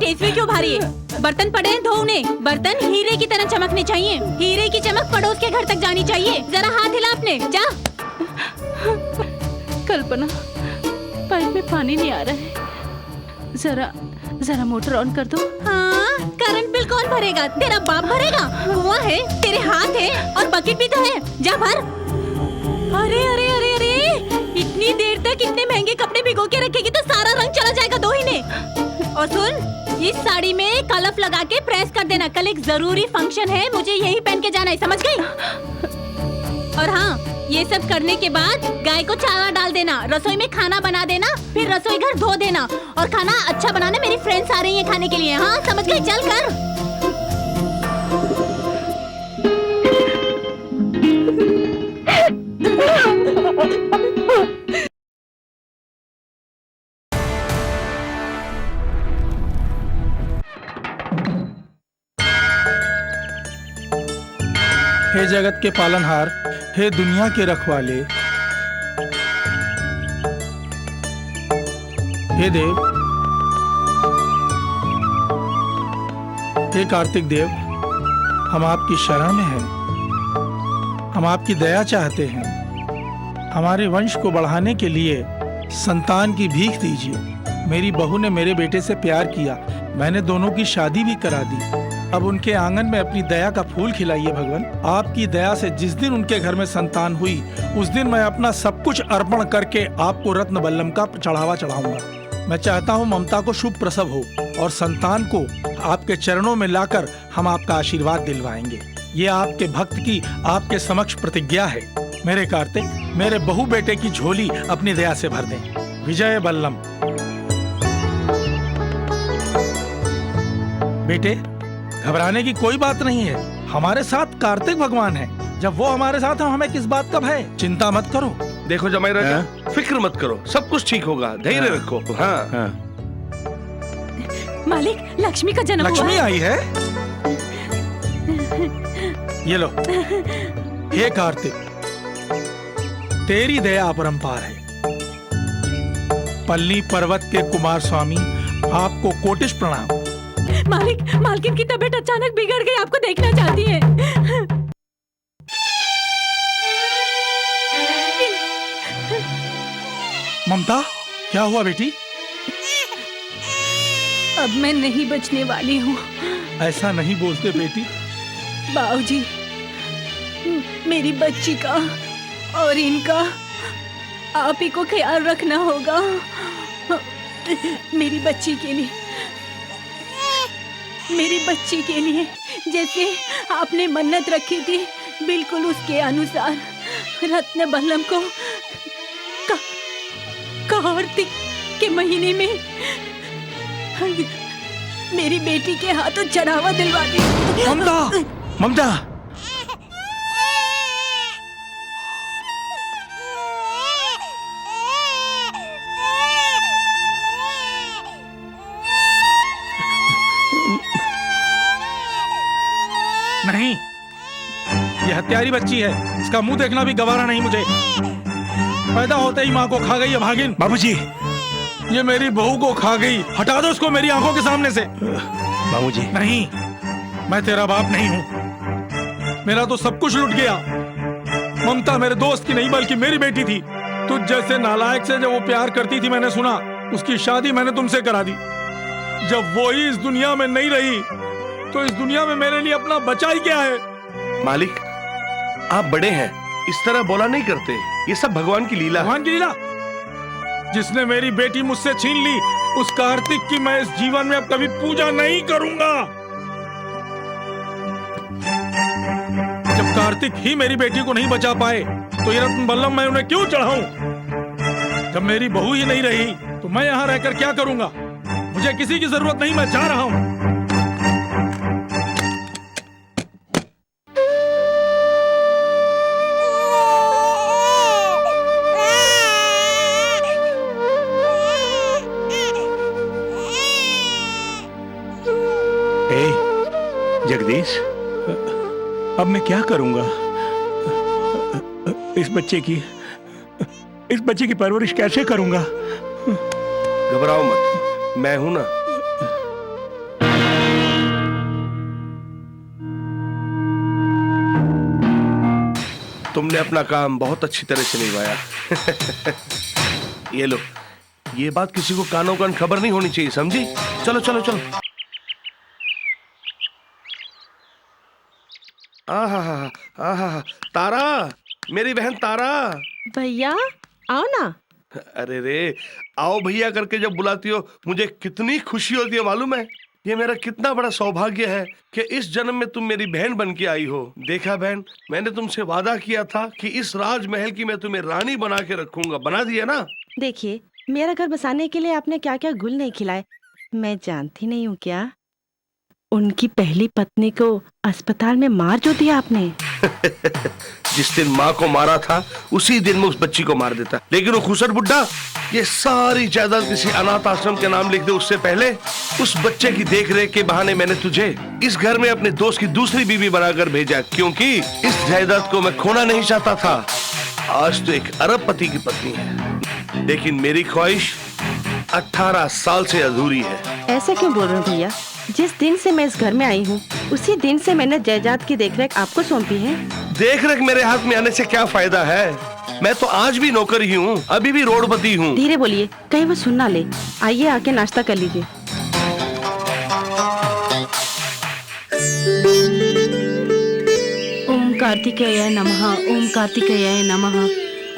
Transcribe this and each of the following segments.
तेजवी क्यों भारी है? बर्तन पड़े हैं, धो उन्हें। बर्तन हीरे की तरह चमकने चाहिए। हीरे की चमक पड़ोस के घर तक जानी चाहिए। जरा हाथ हिला अपने, जा। कल्पना, पाइप में पानी नहीं आ रहा है, जरा मोटर ऑन कर दो। हाँ, करंट बिल कौन भरेगा? तेरा बाप भरेगा। कुआं है, तेरे हाथ है और बकेट भी तो है, जा भर। अरे अरे अरे अरे, इतनी देर तक इतने महंगे कपड़े भिगो के रखेगी तो सारा रंग चला जाएगा दो ही ने। और सुन, इस साड़ी में कलफ लगा के प्रेस कर देना। कल एक जरूरी फंक्शन है, मुझे यही पहन के जाना है, समझ गई? और हाँ, ये सब करने के बाद गाय को चारा डाल देना, रसोई में खाना बना देना, फिर रसोई घर धो देना और खाना अच्छा बनाना। मेरी फ्रेंड्स आ रही हैं खाने के लिए। हाँ, समझ गई? चल कर। हे जगत के पालनहार, हे दुनिया के रखवाले, हे देव, हे कार्तिक देव, हम आपकी शरण में हैं। हम आपकी दया चाहते हैं। हमारे वंश को बढ़ाने के लिए संतान की भीख दीजिए। मेरी बहू ने मेरे बेटे से प्यार किया, मैंने दोनों की शादी भी करा दी। अब उनके आंगन में अपनी दया का फूल खिलाइए भगवान। आपकी दया से जिस दिन उनके घर में संतान हुई, उस दिन मैं अपना सब कुछ अर्पण करके आपको रत्न बल्लम का चढ़ावा चढ़ाऊंगा। मैं चाहता हूँ ममता को शुभ प्रसव हो और संतान को आपके चरणों में लाकर हम आपका आशीर्वाद दिलवाएंगे। ये आपके भक्त की आपके समक्ष प्रतिज्ञा है। मेरे कार्तिक, मेरे बहू बेटे की झोली अपनी दया से भर दें। विजय बल्लम। बेटे, घबराने की कोई बात नहीं है। हमारे साथ कार्तिक भगवान है। जब वो हमारे साथ हैं, हमें किस बात का भय? चिंता मत करो। देखो जमाई राजा, फिक्र मत करो, सब कुछ ठीक होगा, धैर्य रखो। हाँ। मालिक, लक्ष्मी का जन्म हुआ। लक्ष्मी आई है? ये लो। हे कार्तिक, तेरी दया अपरंपार है। पल्ली पर्वत के कुमार स्वामी, आपको कोटिश प्रणाम। मालिक, मालकिन की तबीयत अचानक बिगड़ गई, आपको देखना चाहती है। ममता, क्या हुआ बेटी? अब मैं नहीं बचने वाली हूँ। ऐसा नहीं बोलते बेटी। बाबूजी, मेरी बच्ची का और इनका आप ही को ख्याल रखना होगा। मेरी बच्ची के लिए, मेरी बच्ची के लिए जैसे आपने मन्नत रखी थी, बिल्कुल उसके अनुसार रत्न बल्लम को कार्तिक के महीने में मेरी बेटी के हाथों चढ़ावा दिलवा दी। ममता, ममता, नहीं, यह हत्यारी बच्ची है। इसका मुंह देखना भी गवारा नहीं मुझे। पैदा होते ही माँ को खा गई है भागिन। बाबूजी, ये मेरी बहू को खा गई। हटा दो उसको मेरी आंखों के सामने से। बाबूजी, नहीं, मैं तेरा बाप नहीं हूँ। मेरा तो सब कुछ लुट गया। ममता मेरे दोस्त की नहीं बल्कि मेरी बेटी थी। तुझ जैसे नालायक से जब वो प्यार करती थी, मैंने सुना, उसकी शादी मैंने तुमसे करा दी। जब वो ही इस दुनिया में नहीं रही तो इस दुनिया में मेरे लिए अपना बचा ही क्या है? मालिक, आप बड़े हैं, इस तरह बोला नहीं करते। ये सब भगवान की लीला। भगवान की लीला? जिसने मेरी बेटी मुझसे छीन ली, उस कार्तिक की मैं इस जीवन में अब कभी पूजा नहीं करूंगा। जब कार्तिक ही मेरी बेटी को नहीं बचा पाए तो ये रत्न बल्लम मैं उन्हें क्यों चढ़ाऊं? जब मेरी बहू ही नहीं रही तो मैं यहाँ रहकर क्या करूंगा? मुझे किसी की जरूरत नहीं, मैं जा रहा हूं। जगदीश, अब मैं क्या करूंगा? इस बच्चे की परवरिश कैसे करूंगा? घबराओ मत, मैं हूं ना। तुमने अपना काम बहुत अच्छी तरह से निभाया। ये लो, ये बात किसी को कानों कान खबर नहीं होनी चाहिए, समझी? चलो चलो चलो। आहा, तारा, मेरी बहन तारा। भैया आओ ना। अरे रे, आओ भैया करके जब बुलाती हो मुझे कितनी खुशी होती है मालूम है। ये मेरा कितना बड़ा सौभाग्य है कि इस जन्म में तुम मेरी बहन बन के आई हो। देखा बहन, मैंने तुमसे वादा किया था कि इस राजमहल की मैं तुम्हें रानी बना के रखूंगा, बना दिया ना? देखिए, मेरा घर बसाने के लिए आपने क्या क्या गुल नहीं खिलाए, मैं जानती नहीं हूँ क्या? उनकी पहली पत्नी को अस्पताल में मार जो दिया आपने। जिस दिन माँ को मारा था उसी दिन मैं उस बच्ची को मार देता, लेकिन वो खुसर बुड्ढा ये सारी जायदाद किसी अनाथ आश्रम के नाम लिख दे उससे पहले उस बच्चे की देखरेख के बहाने मैंने तुझे इस घर में अपने दोस्त की दूसरी बीवी बनाकर भेजा, क्योंकि इस जायदाद को मैं खोना नहीं चाहता था। आज तो एक अरबपति की पत्नी है, लेकिन मेरी ख्वाहिश 18 साल से अधूरी है। ऐसा क्यों बोल रहे हो भैया? जिस दिन से मैं इस घर में आई हूँ उसी दिन से मैंने जायदाद की देखरेख आपको सौंपी है। देखरेख मेरे हाथ में आने से क्या फायदा है? मैं तो आज भी नौकर ही हूँ, अभी भी रोडपति हूँ। धीरे बोलिए, कहीं वो सुन ना ले। आइए आके नाश्ता कर लीजिए। ओम कार्तिकेय नमः, ओम कार्तिकेय नमः।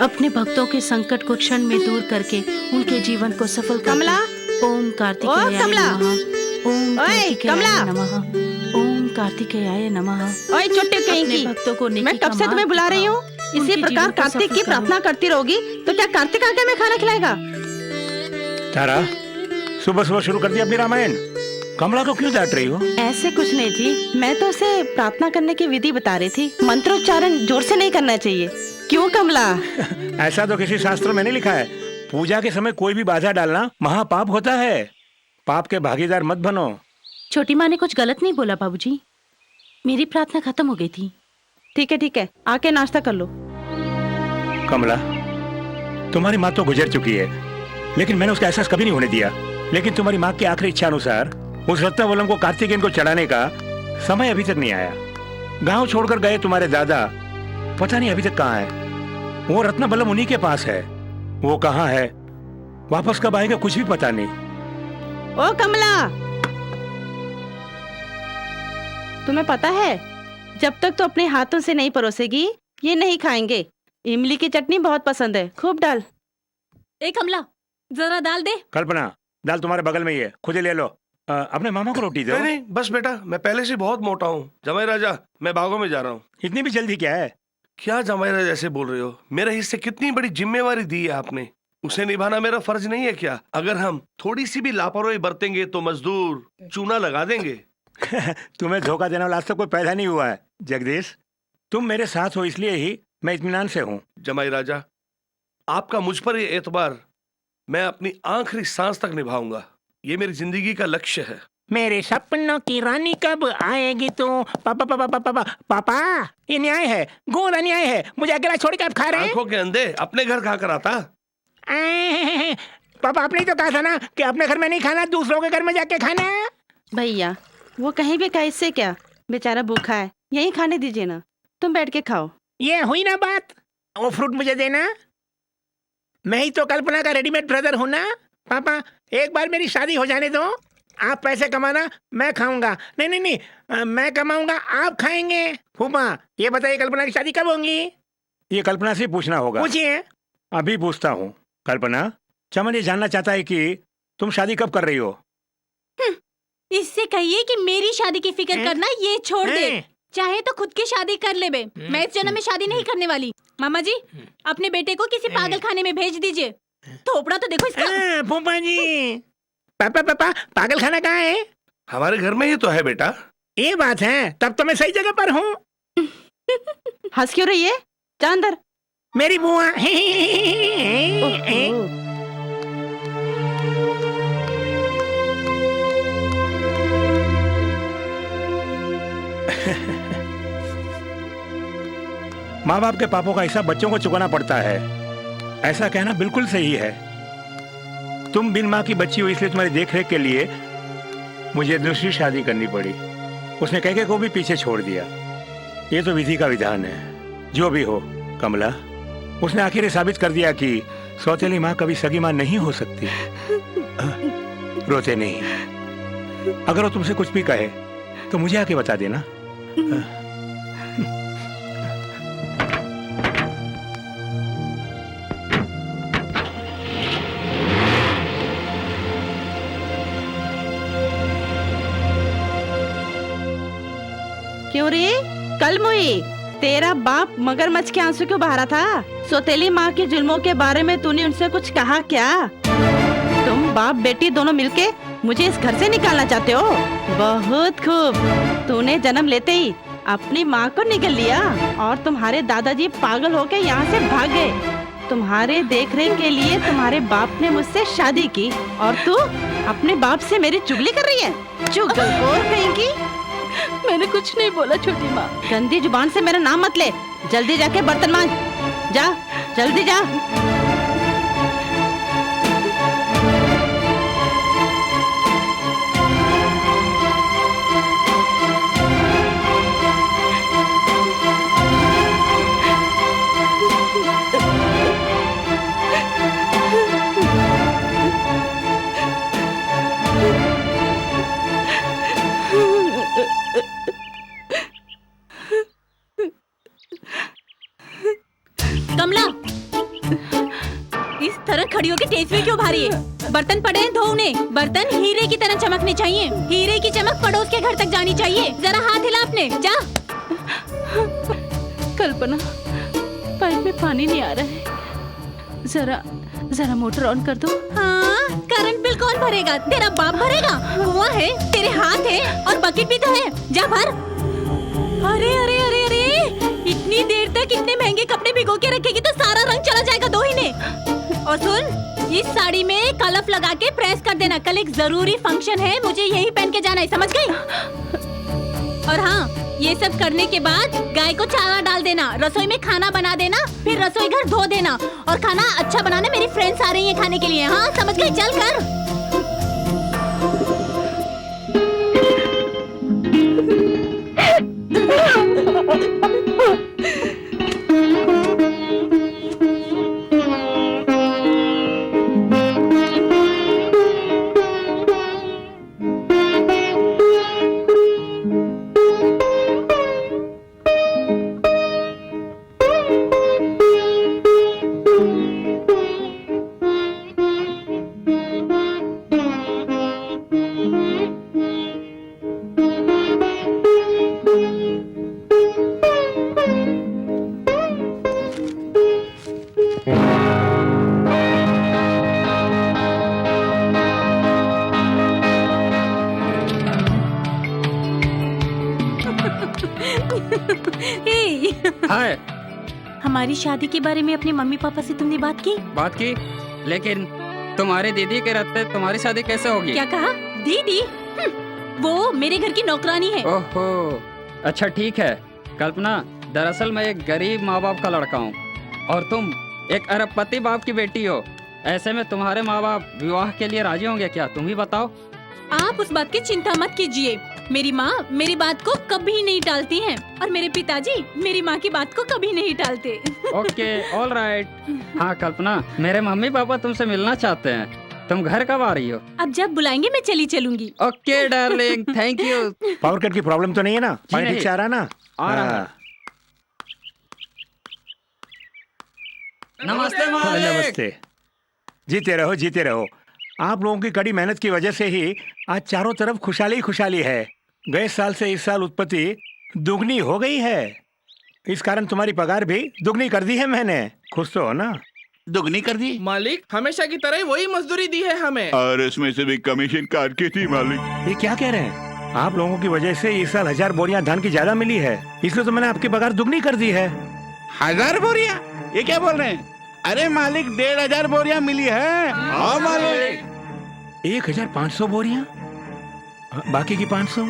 अपने भक्तों के संकट को क्षण में दूर करके उनके जीवन को सफल कर। कमला, ओम कार्तिकेय कमला। नमः, ओम ओए, कार्तिकेय कमला। नमः, ओम कार्तिकेय नमः। ओए चुट्टे कहीं अपने की, भक्तों को नेकी मैं कब का से तुम्हें मार्ग बुला रही हूँ। दिखाओ, इसी उनके प्रकार जीवन को कार्तिक की सफल करो। प्रार्थना करती रहोगी तो क्या कार्तिक आके मैं खाना खिलाएगा? तारा, सुबह सुबह शुरू कर दिया अपनी रामायण। कमला को क्यों डांट रही हो? ऐसे कुछ नहीं जी, मैं तो उसे प्रार्थना करने की विधि बता रही थी। मंत्रोच्चारण जोर से नहीं करना चाहिए, क्यों कमला? ऐसा तो किसी शास्त्र में नहीं लिखा है। पूजा के समय कोई भी बाधा डालना महापाप होता है। पाप के भागीदार मत बनो। छोटी माँ ने कुछ गलत नहीं बोला बाबूजी, मेरी प्रार्थना खत्म हो गई थी। ठीक है, आके नाश्ता कर लो। कमला, तुम्हारी माँ तो गुजर चुकी है, लेकिन मैंने उसका एहसास कभी नहीं होने दिया। लेकिन तुम्हारी माँ की आखिरी इच्छा अनुसार उस रत्नवल्लम को कार्तिकेयन को चढ़ाने का समय अभी तक नहीं आया। गांव छोड़कर गए तुम्हारे दादा, पता नहीं अभी तक कहाँ है। वो रत्नवल्लम उन्हीं के पास है। वो कहाँ है, वापस कब आएगा, कुछ भी पता नहीं। ओ कमला, तुम्हें पता है जब तक तो अपने हाथों से नहीं परोसेगी ये नहीं खाएंगे। इमली की चटनी बहुत पसंद है, खूब डाल। ए कमला, जरा दाल दे। कल्पना, दाल तुम्हारे बगल में ही है, खुद ही ले लो। अपने मामा को रोटी दो। नहीं नहीं, बस बेटा, मैं पहले से बहुत मोटा हूँ। जमाई राजा, मैं बागों में जा रहा हूँ। इतनी भी जल्दी क्या है? क्या जमाई राजा ऐसे बोल रहे हो? मेरे हिस्से कितनी बड़ी जिम्मेवारी दी है आपने, उसे निभाना मेरा फर्ज नहीं है क्या? अगर हम थोड़ी सी भी लापरवाही बरतेंगे तो मजदूर चूना लगा देंगे। तुम्हें धोखा देने वाला आज तक कोई पैदा नहीं हुआ है जगदीश। तुम मेरे साथ हो इसलिए ही मैं इत्मीनान से हूँ। जमाई राजा, आपका मुझ पर ये एतबार मैं अपनी आखिरी सांस तक निभाऊंगा। ये मेरी जिंदगी का लक्ष्य है। मेरे सपनों की रानी कब आएगी तू? पापा पापा पापा पापा पापा, ये न्याय है, घोर अन्याय है। मुझे अकेला छोड़ के आप खा रहे हैं? आंखों के अंधे अपने घर खा कर आता। पापा, आपने तो कहा था ना कि अपने घर में नहीं खाना, दूसरों के घर में जाके खाना। भैया वो कहीं भी खाए, इससे क्या, बेचारा भूखा है, यहीं खाने दीजिए ना, तुम बैठ के खाओ। ये हुई ना बात। वो फ्रूट मुझे देना, मैं ही तो कल्पना का रेडीमेड ब्रदर हूँ ना। पापा, एक बार मेरी शादी हो जाने दो, आप पैसे कमाना, मैं खाऊंगा। नहीं नहीं नहीं, मैं कमाऊंगा, आप खाएंगे। फूफा, ये बताइए कल्पना की शादी कब होगी? ये कल्पना से पूछना होगा। पूछिए। अभी पूछता हूँ। कल्पना, चमन ये जानना चाहता है कि तुम शादी कब कर रही हो? इससे कहिए कि मेरी शादी की फिक्र करना ये छोड़ दे, चाहे तो खुद की शादी कर ले बे। मैं इस जन्म में शादी नहीं करने वाली। मामा जी, अपने बेटे को किसी पागल खाने में भेज दीजिए। थोपड़ा तो देखो इसका। फूफा जी, पापा पापा, पागल खाना कहाँ है? हमारे घर में ही तो है बेटा। ये बात है, तब तो मैं सही जगह पर हूँ। हंस क्यों रही है? जा अंदर। मेरी बुआ। ओहो। माँ बाप के पापों का हिसाब बच्चों को चुकाना पड़ता है, ऐसा कहना बिल्कुल सही है। तुम बिन माँ की बच्ची हो, इसलिए तुम्हारी देखरेख के लिए मुझे दूसरी शादी करनी पड़ी। उसने कैके को भी पीछे छोड़ दिया। ये तो विधि का विधान है। जो भी हो, कमला, उसने आखिर ये साबित कर दिया कि सौतेली माँ कभी सगी माँ नहीं हो सकती। रोते नहीं। अगर वो तुमसे कुछ भी कहे तो मुझे आके बता देना। क्यों रे कल मुई, तेरा बाप मगरमच्छ के आंसू क्यों बहा रहा था? सौतेली माँ के जुल्मों के बारे में तूने उनसे कुछ कहा क्या? तुम बाप बेटी दोनों मिलके मुझे इस घर से निकालना चाहते हो? बहुत खूब, तूने जन्म लेते ही अपनी माँ को निगल लिया और तुम्हारे दादाजी पागल होके यहाँ से भाग गए। तुम्हारे देखरेख के लिए तुम्हारे बाप ने मुझसे शादी की और तू अपने बाप से मेरी चुगली कर रही है? चुगलखोर कहेंगी। मैंने कुछ नहीं बोला छोटी माँ। गंदी जुबान से मेरा नाम मत ले। जल्दी जाके बर्तन मांज। जा, जल्दी जा। कमला, इस तरह खड़ी होकर तेज में क्यों भारी है? बर्तन पड़े हैं, धो उन्हें। बर्तन हीरे की तरह चमकने चाहिए। हीरे की चमक पड़ोस के घर तक जानी चाहिए। जरा हाथ हिला अपने, जा। कल्पना, पाइप में पानी नहीं आ रहा है। जरा मोटर ऑन कर दो। हाँ, करंट बिल कौन भरेगा? तेरा बाप भरेगा। कुआं है, तेरे हाथ है और बकेट भी तो है। जा भर। अरे अरे अरे अरे, इतनी देर तक इतने महंगे कपड़े भिगो के रखेगी तो सारा रंग चला जाएगा दो ही ने। और सुन, इस साड़ी में कलफ लगा के प्रेस कर देना। कल एक जरूरी फंक्शन है, मुझे यही पहन के जाना है, समझ गई? और हाँ, ये सब करने के बाद गाय को चारा डाल देना, रसोई में खाना बना देना, फिर रसोई घर धो देना। और खाना अच्छा बनाना, मेरी फ्रेंड्स आ रही हैं खाने के लिए। हाँ, समझ गई? चल कर। हाय, हमारी शादी के बारे में अपने मम्मी पापा से तुमने बात की? लेकिन तुम्हारी दीदी के रहते तुम्हारी शादी कैसे होगी? क्या कहा? दीदी? वो मेरे घर की नौकरानी है। ओहो, अच्छा ठीक है। कल्पना, दरअसल मैं एक गरीब माँ बाप का लड़का हूँ और तुम एक अरबपति बाप की बेटी हो। ऐसे में तुम्हारे माँ बाप विवाह के लिए राजी होंगे क्या? तुम ही बताओ। आप उस बात की चिंता मत कीजिए। मेरी माँ मेरी बात को कभी नहीं टालती हैं और मेरे पिताजी मेरी माँ की बात को कभी नहीं टालते। Okay, all right. हाँ कल्पना, मेरे मम्मी पापा तुमसे मिलना चाहते हैं। तुम घर कब आ रही हो? अब जब बुलाएंगे मैं चली चलूंगी। Okay darling, thank you. Power cut की प्रॉब्लम तो नहीं है ना? पानी नहीं। ठीक से आ रहा ना? आ रहा है। नमस्ते मालिक। नमस्ते। जीते रहो, जीते रहो। आप लोगों की कड़ी मेहनत की वजह से ही आज चारों तरफ खुशहाली खुशहाली है। गए साल से इस साल उत्पत्ति दुगनी हो गई है। इस कारण तुम्हारी पगार भी दुगनी कर दी है मैंने। खुश तो हो ना? दुगनी कर दी? मालिक, हमेशा की तरह वही मजदूरी दी है हमें। और इसमें से भी कमीशन काट के थी मालिक। ये क्या कह रहे हैं? आप लोगों की वजह से इस साल 1000 बोरियां धान की ज्यादा मिली है, इसलिए तो मैंने आपकी पगार दुगनी कर दी है। 1000 बोरियां? ये क्या बोल रहे हैं? अरे मालिक, 1500 बोरियां मिली है। हाँ मालिक। 1500 बोरियां? बाकी की 500?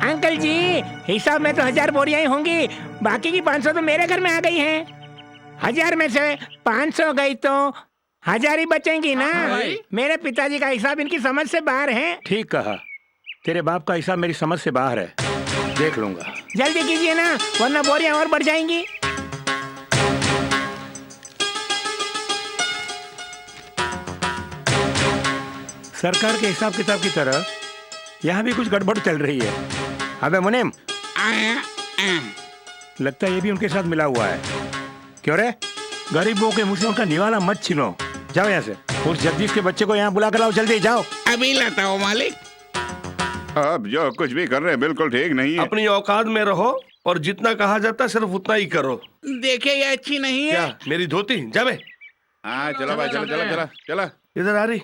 अंकल जी, हिसाब में तो 1000 बोरियां ही होंगी, बाकी की 500 तो मेरे घर में आ गई हैं। 1000 में से 500 गई तो 1000 ही बचेंगी ना? मेरे पिताजी का हिसाब इनकी समझ से बाहर है। ठीक कहा, तेरे बाप का हिसाब मेरी समझ से बाहर है, देख लूंगा। जल्दी कीजिए ना, वरना बोरियां और बढ़ जाएंगी। सरकार के हिसाब किताब की तरह यहाँ भी कुछ गड़बड़ चल रही है। अबे मुनीम, लगता है ये भी उनके साथ मिला हुआ है। क्यों रे? गरीबों के मुंह से उनका निवाला मत छीनो। जाओ यहाँ से। उस जगदीश के बच्चे को यहाँ बुला कर लाओ, जल्दी जाओ। अभी लाता हूँ मालिक। अब जो कुछ भी कर रहे हैं बिल्कुल ठीक नहीं है। अपनी औकात में रहो और जितना कहा जाता है सिर्फ उतना ही करो। देखिए ये अच्छी नहीं है। क्या मेरी धोती? जाबे। हाँ चलो भाई, चलो चलो चलो चलो। इधर आ रही।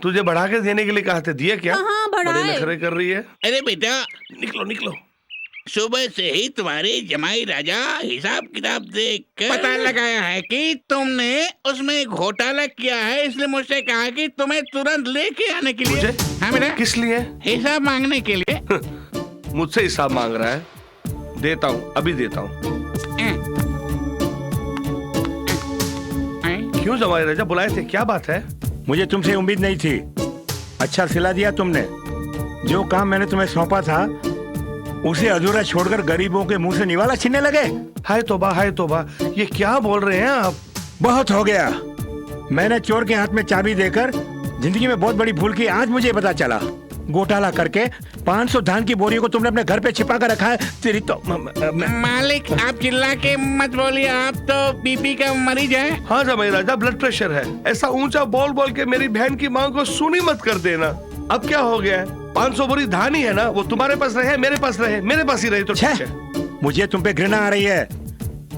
तुझे बढ़ा के देने के लिए कहा था, दिए क्या? हाँ, बड़े बढ़ाए। नखरे कर रही है। अरे बेटा, निकलो निकलो। सुबह से ही तुम्हारे जमाई राजा हिसाब किताब देख कर पता लगाया है कि तुमने उसमें घोटाला किया है, इसलिए मुझसे कहा कि तुम्हें तुरंत लेके आने के लिए। हाँ बेटा। किस लिए? हिसाब मांगने के लिए। मुझसे हिसाब मांग रहा है? देता हूँ, अभी देता हूँ। क्यों जमाई राजा बुलाए थे, क्या बात है? मुझे तुमसे उम्मीद नहीं थी। अच्छा सिला दिया तुमने। जो काम मैंने तुम्हें सौंपा था उसे अधूरा छोड़कर गरीबों के मुंह से निवाला छीनने लगे। हाय तौबा, हाय तौबा, ये क्या बोल रहे हैं आप? बहुत हो गया। मैंने चोर के हाथ में चाबी देकर जिंदगी में बहुत बड़ी भूल की, आज मुझे पता चला। घोटाला करके 500 धान की बोरियों को तुमने अपने घर पे छिपा कर रखा है। तेरी तो मालिक आप चिल्ला के मत बोलिए, आप तो बीपी का मरीज है। हाँ जमाई राजा, ब्लड प्रेशर है। ऐसा ऊंचा बोल बोल के मेरी बहन की मांग को सुनी मत कर देना। अब क्या हो गया है? 500 बोरी धान ही है ना, वो तुम्हारे पास रहे, मेरे पास रहे, मेरे पास ही रहे तो ठीक है। मुझे तुम पे घृणा आ रही है।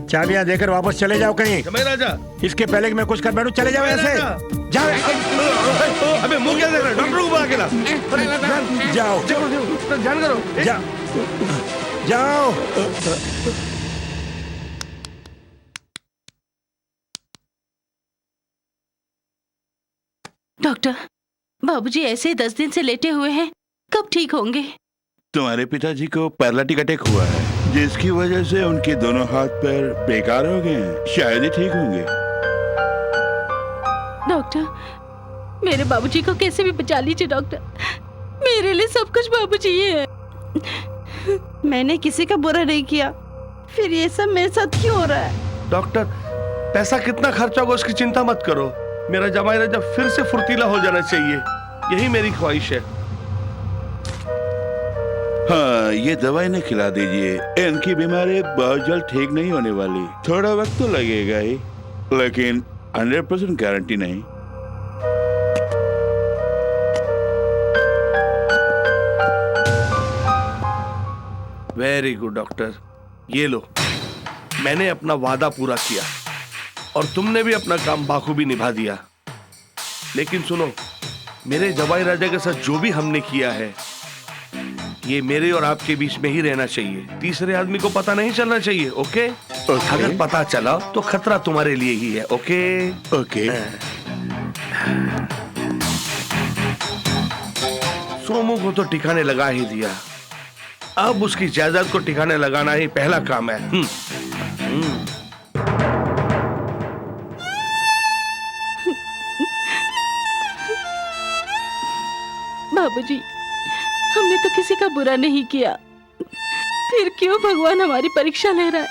चाबियां देकर वापस चले जाओ कहीं। जमाई राजा, इसके पहले कि मैं कुछ कर बैठूं, चले जाओ ऐसे। जाओ। अबे मुंह क्या देख रहा है? डॉक्टर को बुला के ला। जाओ ध्यान करो। जाओ। डॉक्टर, बाबूजी ऐसे ही 10 दिन से लेटे हुए हैं, कब ठीक होंगे? तुम्हारे पिताजी को पैरालिटिक अटैक हुआ है, जिसकी वजह से उनके दोनों हाथ पैर बेकार हो गए हैं। शायद ही ठीक होंगे। डॉक्टर, मेरे बाबूजी को कैसे भी बचा लीजिए डॉक्टर। मेरे लिए सब कुछ बाबूजी ही है। मैंने किसी का बुरा नहीं किया, फिर ये सब मेरे साथ क्यों हो रहा है? डॉक्टर, पैसा कितना खर्चा होगा उसकी चिंता मत करो। मेरा जमाई राजा फिर से फुर्तीला हो जाना चाहिए, यही मेरी ख्वाहिश है। हाँ, ये दवाई न खिला दीजिए। इनकी बीमारी बहुत जल्द ठीक नहीं होने वाली। थोड़ा वक्त तो लगेगा ही, लेकिन 100% गारंटी नहीं। वेरी गुड डॉक्टर, ये लो। मैंने अपना वादा पूरा किया और तुमने भी अपना काम बाखूबी निभा दिया। लेकिन सुनो, मेरे जवाई राजा के साथ जो भी हमने किया है ये मेरे और आपके बीच में ही रहना चाहिए। तीसरे आदमी को पता नहीं चलना चाहिए। ओके? अगर पता चला तो खतरा तुम्हारे लिए ही है। ओके? ओके। सोमू को तो ठिकाने लगा ही दिया, अब उसकी जायदाद को ठिकाने लगाना ही पहला काम है। बाबूजी, हमने तो किसी का बुरा नहीं किया, फिर क्यों भगवान हमारी परीक्षा ले रहा है?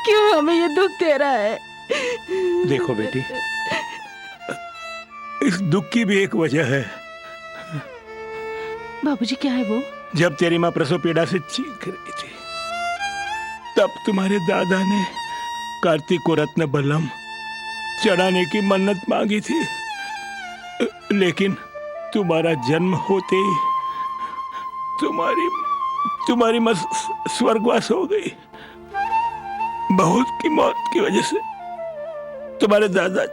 क्यों हमें ये दुख दे रहा है? देखो बेटी, इस दुख की भी एक वजह है। बाबूजी, क्या है वो? जब तेरी माँ प्रसव पीड़ा से चीख रही थी, तब तुम्हारे दादा ने कार्तिक को रत्न बल्लम चढ़ाने की मन्नत मांगी थी, लेकिन तुम्हारा जन्म होते ही तुम्हारी माँ स्वर्गवास हो गई। बहू की मौत की वजह से तुम्हारे दादा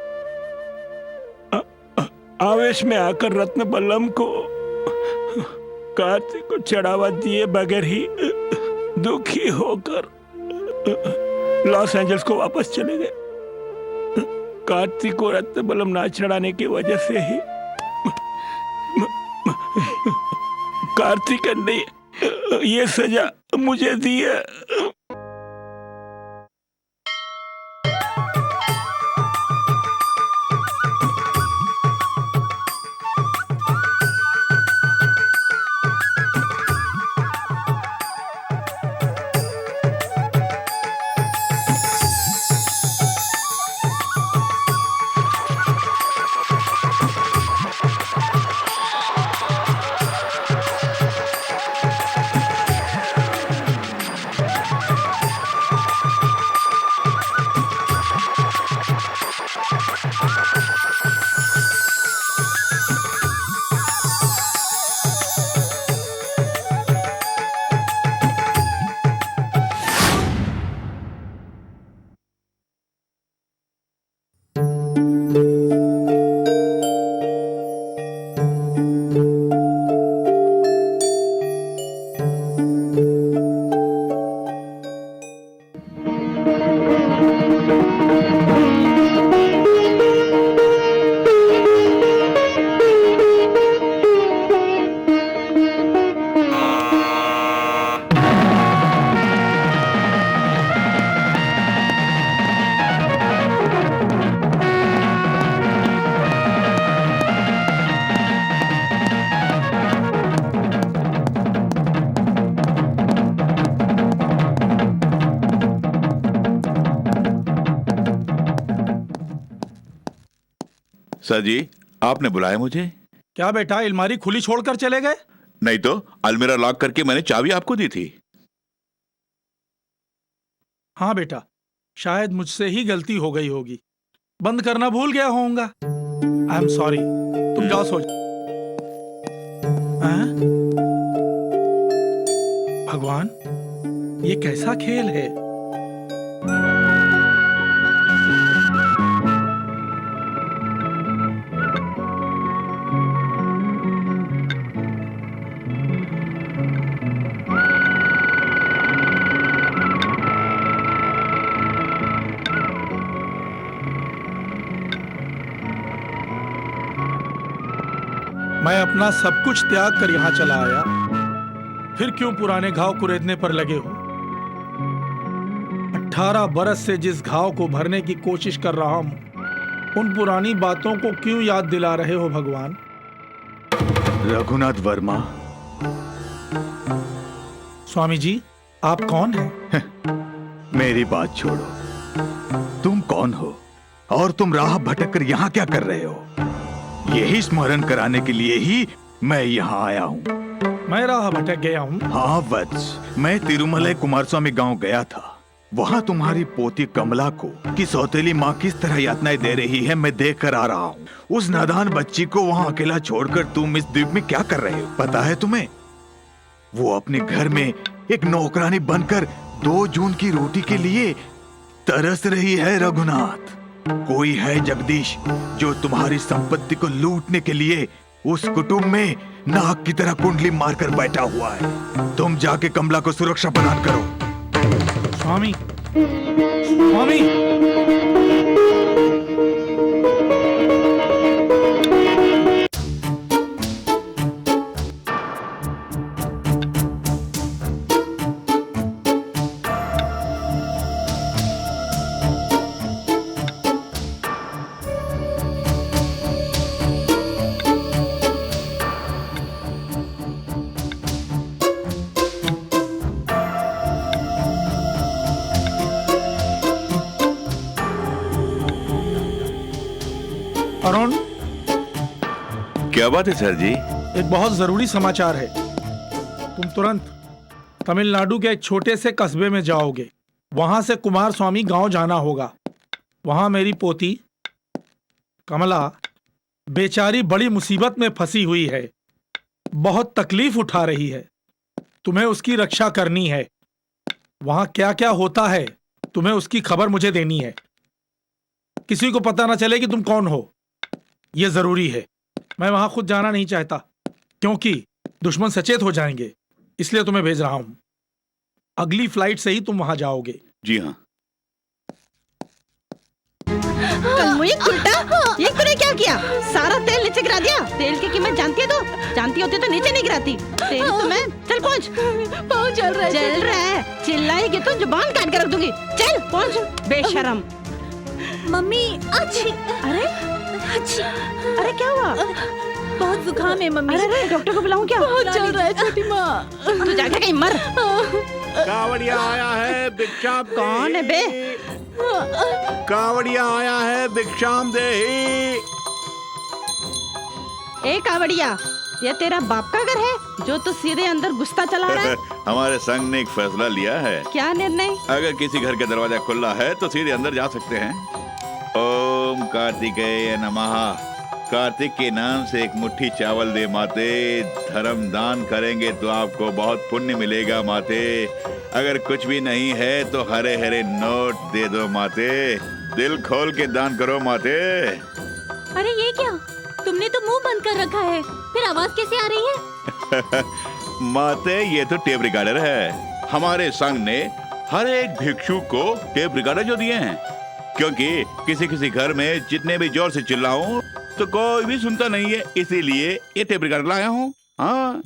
आवेश में आकर रत्न बल्लम को कार्तिक को चढ़ावा दिए बगैर ही दुखी होकर लॉस एंजल्स को वापस चले गए। कार्तिक को रत्न बल्लम ना चढ़ाने की वजह से ही कार्तिक ने ये सजा मुझे दी है। सर जी, आपने बुलाया मुझे? क्या बेटा, अलमारी खुली छोड़कर चले गए? नहीं तो, अलमीरा लॉक करके मैंने चाबी आपको दी थी। हाँ बेटा, शायद मुझसे ही गलती हो गई होगी, बंद करना भूल गया होऊंगा। I am sorry. तुम जाओ सो। हाँ? भगवान, ये कैसा खेल है? मैं अपना सब कुछ त्याग कर यहाँ चला आया, फिर क्यों पुराने घाव कुरेदने पर लगे हो? 18 बरस से जिस घाव को भरने की कोशिश कर रहा हूं, उन पुरानी बातों को क्यों याद दिला रहे हो भगवान? रघुनाथ वर्मा। स्वामी जी, आप कौन हैं? मेरी बात छोड़ो, तुम कौन हो और तुम राह भटक कर यहाँ क्या कर रहे हो? यही स्मरण कराने के लिए ही मैं यहाँ आया हूँ। मैं राह भटक गया हूँ? हाँ वत्स, मैं तिरुमलाई कुमारस्वामी गांव गया था। वहाँ तुम्हारी पोती कमला को कि सौतेली माँ किस तरह यातनाएं दे रही है मैं देख कर आ रहा हूँ। उस नादान बच्ची को वहाँ अकेला छोड़कर तुम इस द्वीप में क्या कर रहे हो पता है तुम्हें? वो अपने घर में एक नौकरानी बनकर 2 जून की रोटी के लिए तरस रही है। रघुनाथ, कोई है जगदीश जो तुम्हारी संपत्ति को लूटने के लिए उस कुटुंब में नाग की तरह कुंडली मारकर बैठा हुआ है। तुम जाके कमला को सुरक्षा प्रदान करो। स्वामी, स्वामी, अरुण, क्या बात है सर जी? एक बहुत जरूरी समाचार है। तुम तुरंत तमिलनाडु के एक छोटे से कस्बे में जाओगे। वहां से कुमार स्वामी गांव जाना होगा। वहां मेरी पोती कमला बेचारी बड़ी मुसीबत में फंसी हुई है, बहुत तकलीफ उठा रही है। तुम्हें उसकी रक्षा करनी है। वहां क्या क्या होता है तुम्हें उसकी खबर मुझे देनी है। किसी को पता ना चले कि तुम कौन हो, यह जरूरी है। मैं वहां खुद जाना नहीं चाहता क्योंकि दुश्मन सचेत हो जाएंगे, इसलिए तुम्हें भेज रहा हूं। अगली फ्लाइट से ही तुम वहां जाओगे। जी हाँ। ये तूने क्या किया? सारा तेल नीचे गिरा दिया। तेल की कीमत जानती है तो? जानती होती तो नीचे नहीं गिराती। तेल तो मैं। चल पहुँच। पाँव जल रहा है। चिल्लाएगी तो जुबान काट कर रख दूंगी। चल पहुँच बेशरम। मम्मी, अच्छी। अरे अरे क्या हुआ? बहुत जुकाम है मम्मी। अरे डॉक्टर को बुलाऊं क्या? बहुत चल रहा है छोटी माँ। तू जाके कहीं मर। कावड़िया आया है भिक्षाम। कौन है बे? कावड़िया आया है भिक्षाम देही। ए कावड़िया, ये तेरा बाप का घर है जो तू सीधे अंदर घुसता चला रहा है? हमारे संघ ने एक फैसला लिया है। क्या निर्णय? अगर किसी घर का दरवाजा खुला है तो सीधे अंदर जा सकते हैं। ओम कार्तिकेय नमः। कार्तिक के नाम से एक मुट्ठी चावल दे माते। धर्म दान करेंगे तो आपको बहुत पुण्य मिलेगा माते। अगर कुछ भी नहीं है तो हरे हरे नोट दे दो माते। दिल खोल के दान करो माते। अरे ये क्या? तुमने तो मुंह बंद कर रखा है, फिर आवाज कैसे आ रही है? माते, ये तो टेप रिकॉर्डर है। हमारे संघ ने हर एक भिक्षु को टेप रिकॉर्डर जो दिए हैं, क्योंकि किसी किसी घर में जितने भी जोर से चिल्लाऊं तो कोई भी सुनता नहीं है, इसीलिए ये टेप रिकॉर्डर लाया हूँ। हाँ,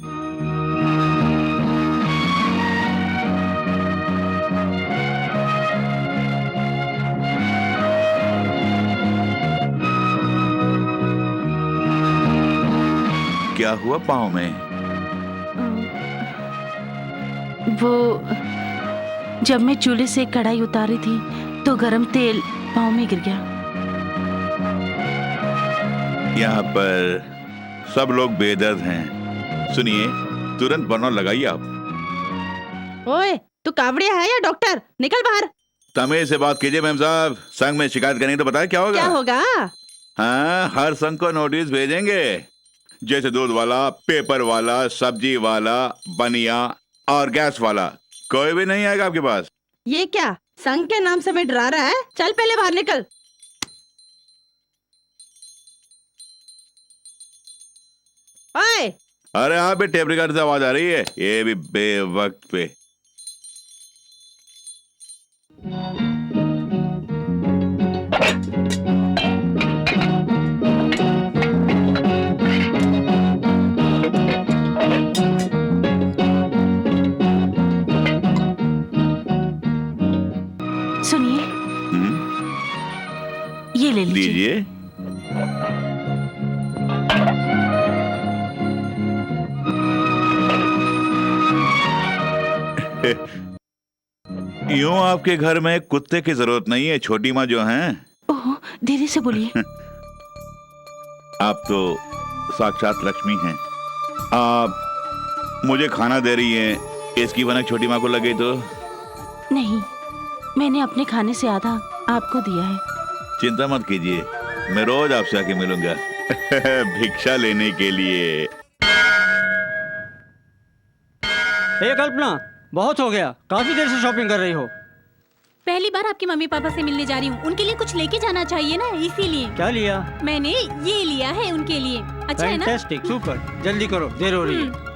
क्या हुआ पाँव में? वो जब मैं चूल्हे से कढ़ाई उतारी थी तो गरम तेल पाँव में गिर गया। यहाँ पर सब लोग बेदर्द हैं। सुनिए, तुरंत बर्नर लगाइए आप। ओए, तू कावड़िया है या डॉक्टर? निकल बाहर। तमीज से बात कीजिए मैम साहब। संघ में शिकायत करेंगे तो बताए क्या होगा? क्या होगा? हाँ, हर संघ को नोटिस भेजेंगे, जैसे दूध वाला, पेपर वाला, सब्जी वाला, बनिया और गैस वाला। कोई भी नहीं आएगा आपके पास। ये क्या संघ के नाम से मैं डरा रहा है? चल पहले बाहर निकल। ओए, अरे हाँ भी टेप रिकॉर्डर से आवाज आ रही है, ये भी बेवक्त पे। सुनिए, ये ले लीजिए। दीजिए। यूं आपके घर में कुत्ते की जरूरत नहीं है, छोटी माँ जो हैं। ओह, धीरे से बोलिए। आप तो साक्षात लक्ष्मी हैं। आप मुझे खाना दे रही हैं, इसकी भनक छोटी माँ को लगे तो? नहीं, मैंने अपने खाने से आधा आपको दिया है। चिंता मत कीजिए, मैं रोज आपसे आके मिलूंगा भिक्षा लेने के लिए। ए कल्पना, बहुत हो गया, काफी देर से शॉपिंग कर रही हो। पहली बार आपके मम्मी पापा से मिलने जा रही हूँ, उनके लिए कुछ लेके जाना चाहिए ना, इसीलिए। क्या लिया? मैंने ये लिया है उनके लिए। अच्छा है ना? Fantastic, super. जल्दी करो, देर हो रही है।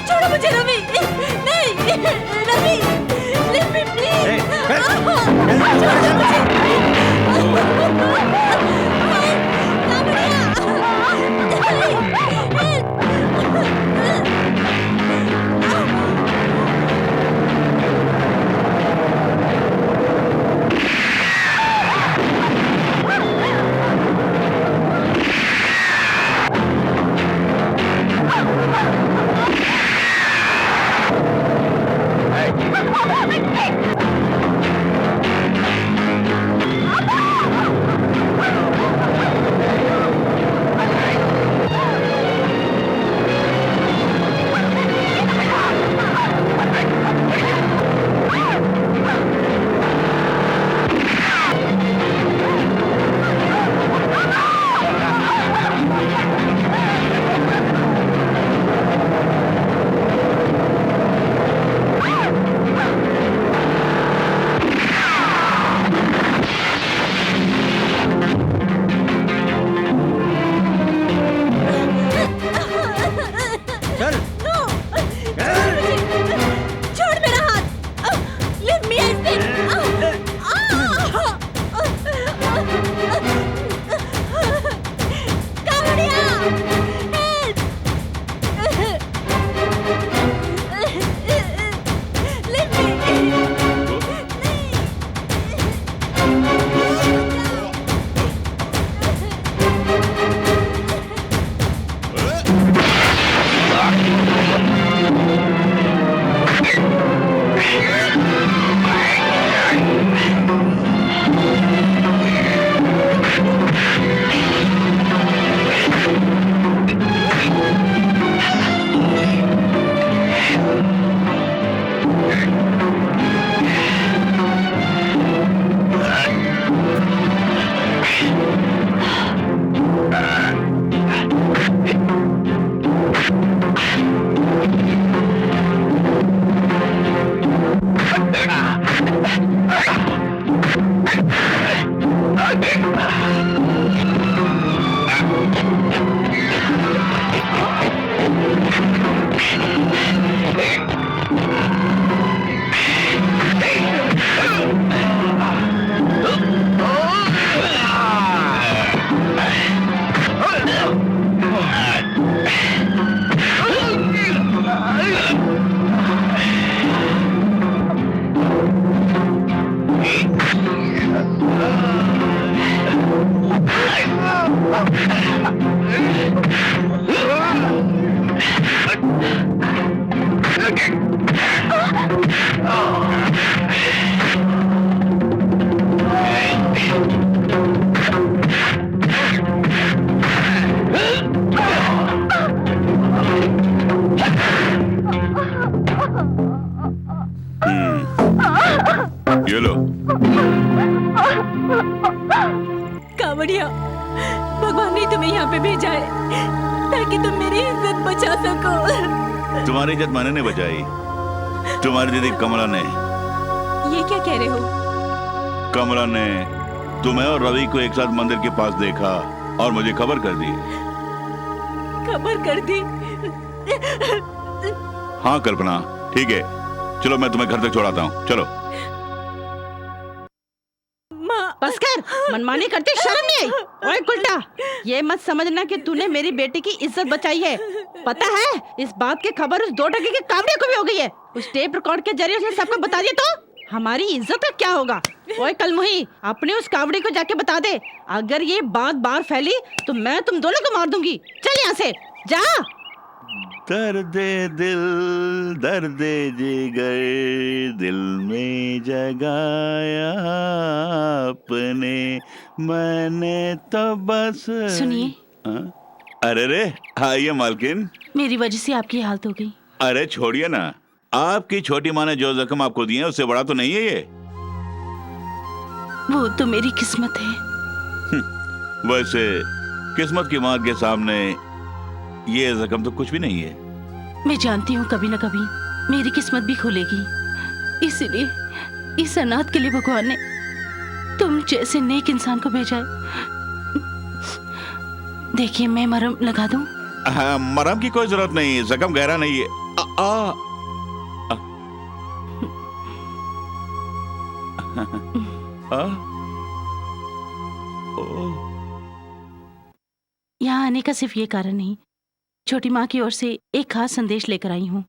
छोड़ो मुझे रवि, नहीं रवि, leave me please। यहाँ पे भेजा है ताकि तुम मेरी इज्जत बचा सको। तुम्हारी इज्जत मैंने नहीं बचाई, तुम्हारी दीदी कमला ने। ये क्या कह रहे हो? कमला ने तुम्हें और रवि को एक साथ मंदिर के पास देखा और मुझे खबर कर दी। खबर कर दी? हाँ कल्पना, ठीक है, चलो मैं तुम्हें घर तक छोड़ाता हूँ, चलो। बस कर, मनमानी करती शर्म नहीं आई? ओए कुल्टा, ये मत समझना कि तूने मेरी बेटी की इज्जत बचाई है। पता है इस बात की खबर उस 2 टके के कावड़े को भी हो गई है। उस टेप रिकॉर्ड के जरिए उसने सबको बता दिया तो हमारी इज्जत का क्या होगा? ओए कलमुही, अपने उस कावड़ी को जाके बता दे, अगर ये बात बाहर फैली तो मैं तुम दोनों को मार दूंगी। चल यहाँ से जा। दर्दे दिल, दर्दे जिगर, दिल में जगाया अपने, मैंने तो बस। सुनिए। अरे रे, आइए मालकिन। मेरी वजह से आपकी हालत हो गई। अरे छोड़िए ना, आपकी छोटी माँ ने जो जख्म आपको दिए उससे बड़ा तो नहीं है ये। वो तो मेरी किस्मत है। वैसे किस्मत की मार के सामने ये जख्म तो कुछ भी नहीं है। मैं जानती हूँ कभी न कभी मेरी किस्मत भी खुलेगी, इसलिए इस अनाथ के लिए भगवान ने तुम जैसे नेक इंसान को भेजा है। देखिए मैं मरहम लगा दूं? हाँ, मरहम की कोई जरूरत नहीं, जख्म गहरा नहीं है। यहाँ आने का सिर्फ ये कारण नहीं, छोटी माँ की ओर से एक खास संदेश लेकर आई हूँ।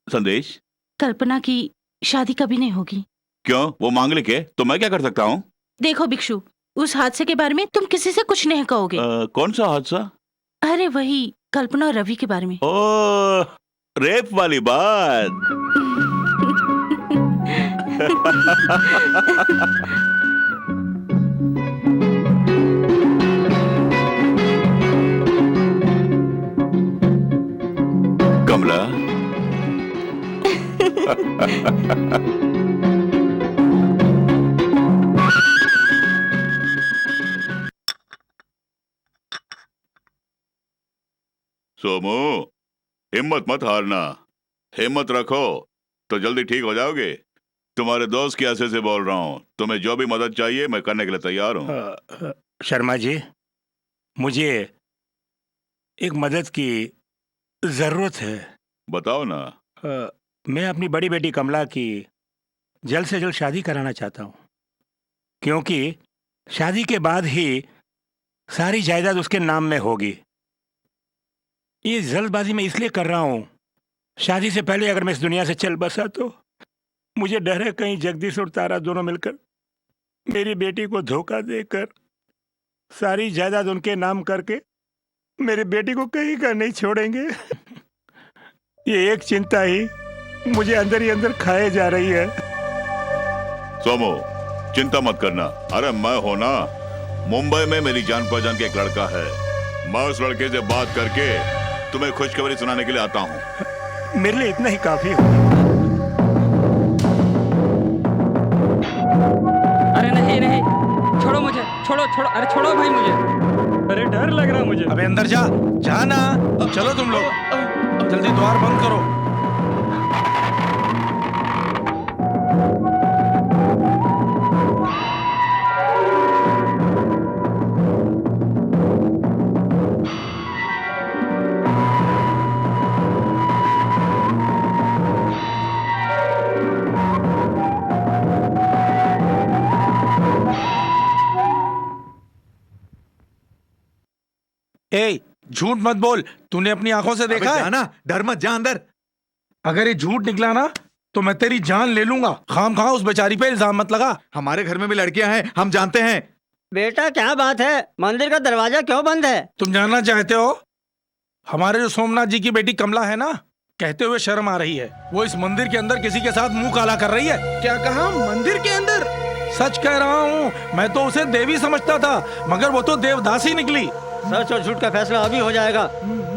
संदेश? कल्पना की शादी कभी नहीं होगी। क्यों? वो मांगलिक है तो मैं क्या कर सकता हूँ? देखो भिक्षु, उस हादसे के बारे में तुम किसी से कुछ नहीं कहोगे। कौन सा हादसा? अरे वही कल्पना और रवि के बारे में। ओ, रेप वाली बात। कमला। सोमू, हिम्मत मत हारना, हिम्मत रखो तो जल्दी ठीक हो जाओगे। तुम्हारे दोस्त की ऐसे से बोल रहा हूँ, तुम्हें जो भी मदद चाहिए मैं करने के लिए तैयार हूँ। शर्मा जी, मुझे एक मदद की जरूरत है। बताओ ना। मैं अपनी बड़ी बेटी कमला की जल्द से जल्द शादी कराना चाहता हूँ, क्योंकि शादी के बाद ही सारी जायदाद उसके नाम में होगी। ये जल्दबाजी में इसलिए कर रहा हूँ, शादी से पहले अगर मैं इस दुनिया से चल बसा तो मुझे डर है कहीं जगदीश और तारा दोनों मिलकर मेरी बेटी को धोखा देकर सारी जायदाद उनके नाम करके मेरी बेटी को कहीं का नहीं छोड़ेंगे। ये एक चिंता ही मुझे अंदर ही अंदर खाए जा रही है। सोमो, चिंता मत करना। अरे मैं हो ना, मुंबई में मेरी जान पहचान के एक लड़का है, मैं उस लड़के से बात करके तुम्हें खुशखबरी सुनाने के लिए आता हूँ। मेरे लिए इतना ही काफी है। अरे नहीं नहीं, छोड़ो मुझे, छोड़ो छोड़ो, अरे छोड़ो भाई मुझे, अरे डर लग रहा मुझे। अबे अंदर जा, जा ना। चलो तुम लोग जल्दी द्वार बंद करो। ए, झूठ मत बोल, तूने अपनी आंखों से देखा है? जाना, डर मत, जा अंदर। अगर ये झूठ निकला ना तो मैं तेरी जान ले लूंगा। खाम खा उस बेचारी पे इल्जाम मत लगा। हमारे घर में भी लड़कियां हैं, हम जानते हैं। बेटा क्या बात है, मंदिर का दरवाजा क्यों बंद है? तुम जानना चाहते हो? हमारे जो सोमनाथ जी की बेटी कमला है ना, कहते हुए शर्म आ रही है, वो इस मंदिर के अंदर किसी के साथ मुंह काला कर रही है। क्या कहा? मंदिर के अंदर? सच कह रहा हूँ, मैं तो उसे देवी समझता था, मगर वो तो देवदासी निकली। सच और झूठ का फैसला अभी हो जाएगा।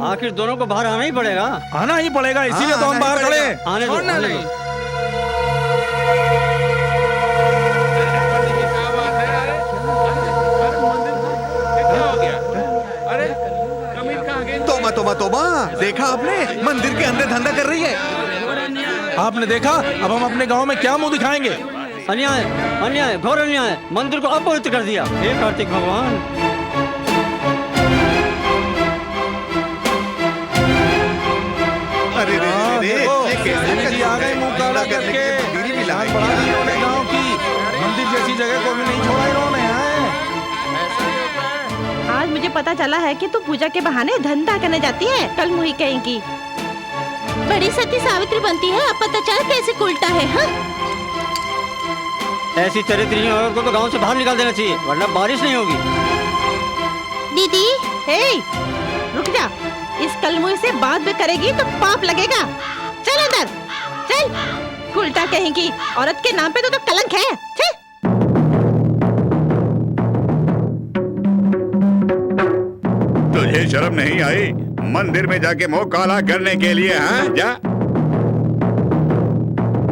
आखिर दोनों को बाहर आना ही पड़ेगा। आना ही पड़ेगा, इसीलिए तो हम बाहर खड़े हैं। आने दो, आने दो। तोबा तोबा, देखा आपने, मंदिर के अंदर धंधा कर रही है। आपने देखा, अब हम अपने गांव में क्या मुंह दिखाएंगे? अन्याय, अन्याय, घोर अन्याय, मंदिर को अपवित्र कर दिया। हे कार्तिक भगवान। अरे रे रे, ये कैसे जी आ गए मुंह काला करके, लाज बढ़ा दी इन्होंने गांव की। मंदिर जैसी जगह को भी नहीं छोड़ा इन्होंने। आज मुझे पता चला है कि तू पूजा के बहाने धंधा करने जाती है। कल मुही कहेंगी बड़ी सती सावित्री बनती है, अब पता चल कैसे उल्टा है। हाँ? ऐसी चरित्रहीन औरत को तो गांव से बाहर निकाल देना चाहिए, वरना बारिश नहीं होगी। दीदी, हे, रुक जा। इस कलमुही से बात भी करेगी तो पाप लगेगा। चल अंदर, चल। उल्टा कहेंगी, औरत के नाम पे तो कलंक है। चल। तुझे शर्म नहीं आई मंदिर में जाके मुंह काला करने के लिए? हाँ, जा।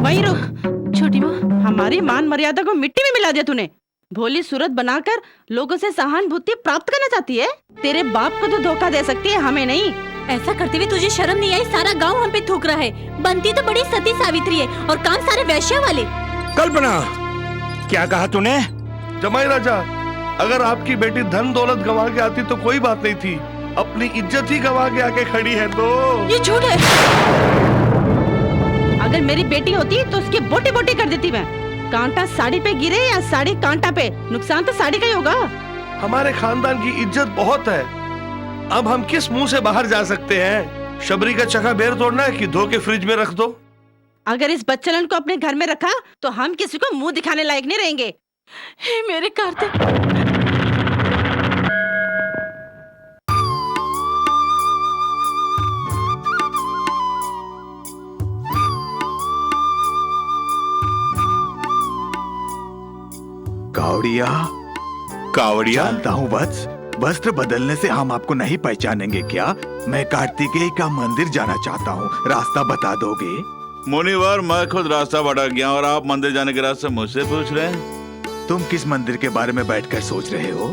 वहीं रुक। छोटी माँ, हमारी मान मर्यादा को मिट्टी में मिला दिया तूने। भोली सूरत बनाकर लोगों से सहानुभूति प्राप्त करना चाहती है। तेरे बाप को तो धोखा दे सकती है, हमें नहीं। ऐसा करते हुए तुझे शर्म नहीं आई? सारा गांव हम पे थूक रहा है। बनती तो बड़ी सती सावित्री है और काम सारे वैश्य वाले। कल्पना, क्या कहा तूने? जमाई राजा, अगर आपकी बेटी धन दौलत गंवा के आती तो कोई बात नहीं थी, अपनी इज्जत ही गंवा के आके खड़ी है तो। ये झूठ है। अगर मेरी बेटी होती तो उसकी बोटी बोटी कर देती मैं। कांटा साड़ी पे गिरे या साड़ी कांटा पे, नुकसान तो साड़ी का ही होगा। हमारे खानदान की इज्जत बहुत है, अब हम किस मुंह से बाहर जा सकते हैं? शबरी का चखा बेर तोड़ना है कि धो के फ्रिज में रख दो? अगर इस बच्चलन को अपने घर में रखा तो हम किसी को मुंह दिखाने लायक नहीं रहेंगे। हे मेरे कार्तिक। कावड़िया, कावड़िया, जानता हूँ वत्स, वस्त्र बदलने से हम आपको नहीं पहचानेंगे क्या? मैं कार्तिकेय का मंदिर जाना चाहता हूँ, रास्ता बता दोगे? मुनिवर, मैं खुद रास्ता भटक गया और आप मंदिर जाने के रास्ते मुझसे पूछ रहे हैं? तुम किस मंदिर के बारे में बैठकर सोच रहे हो?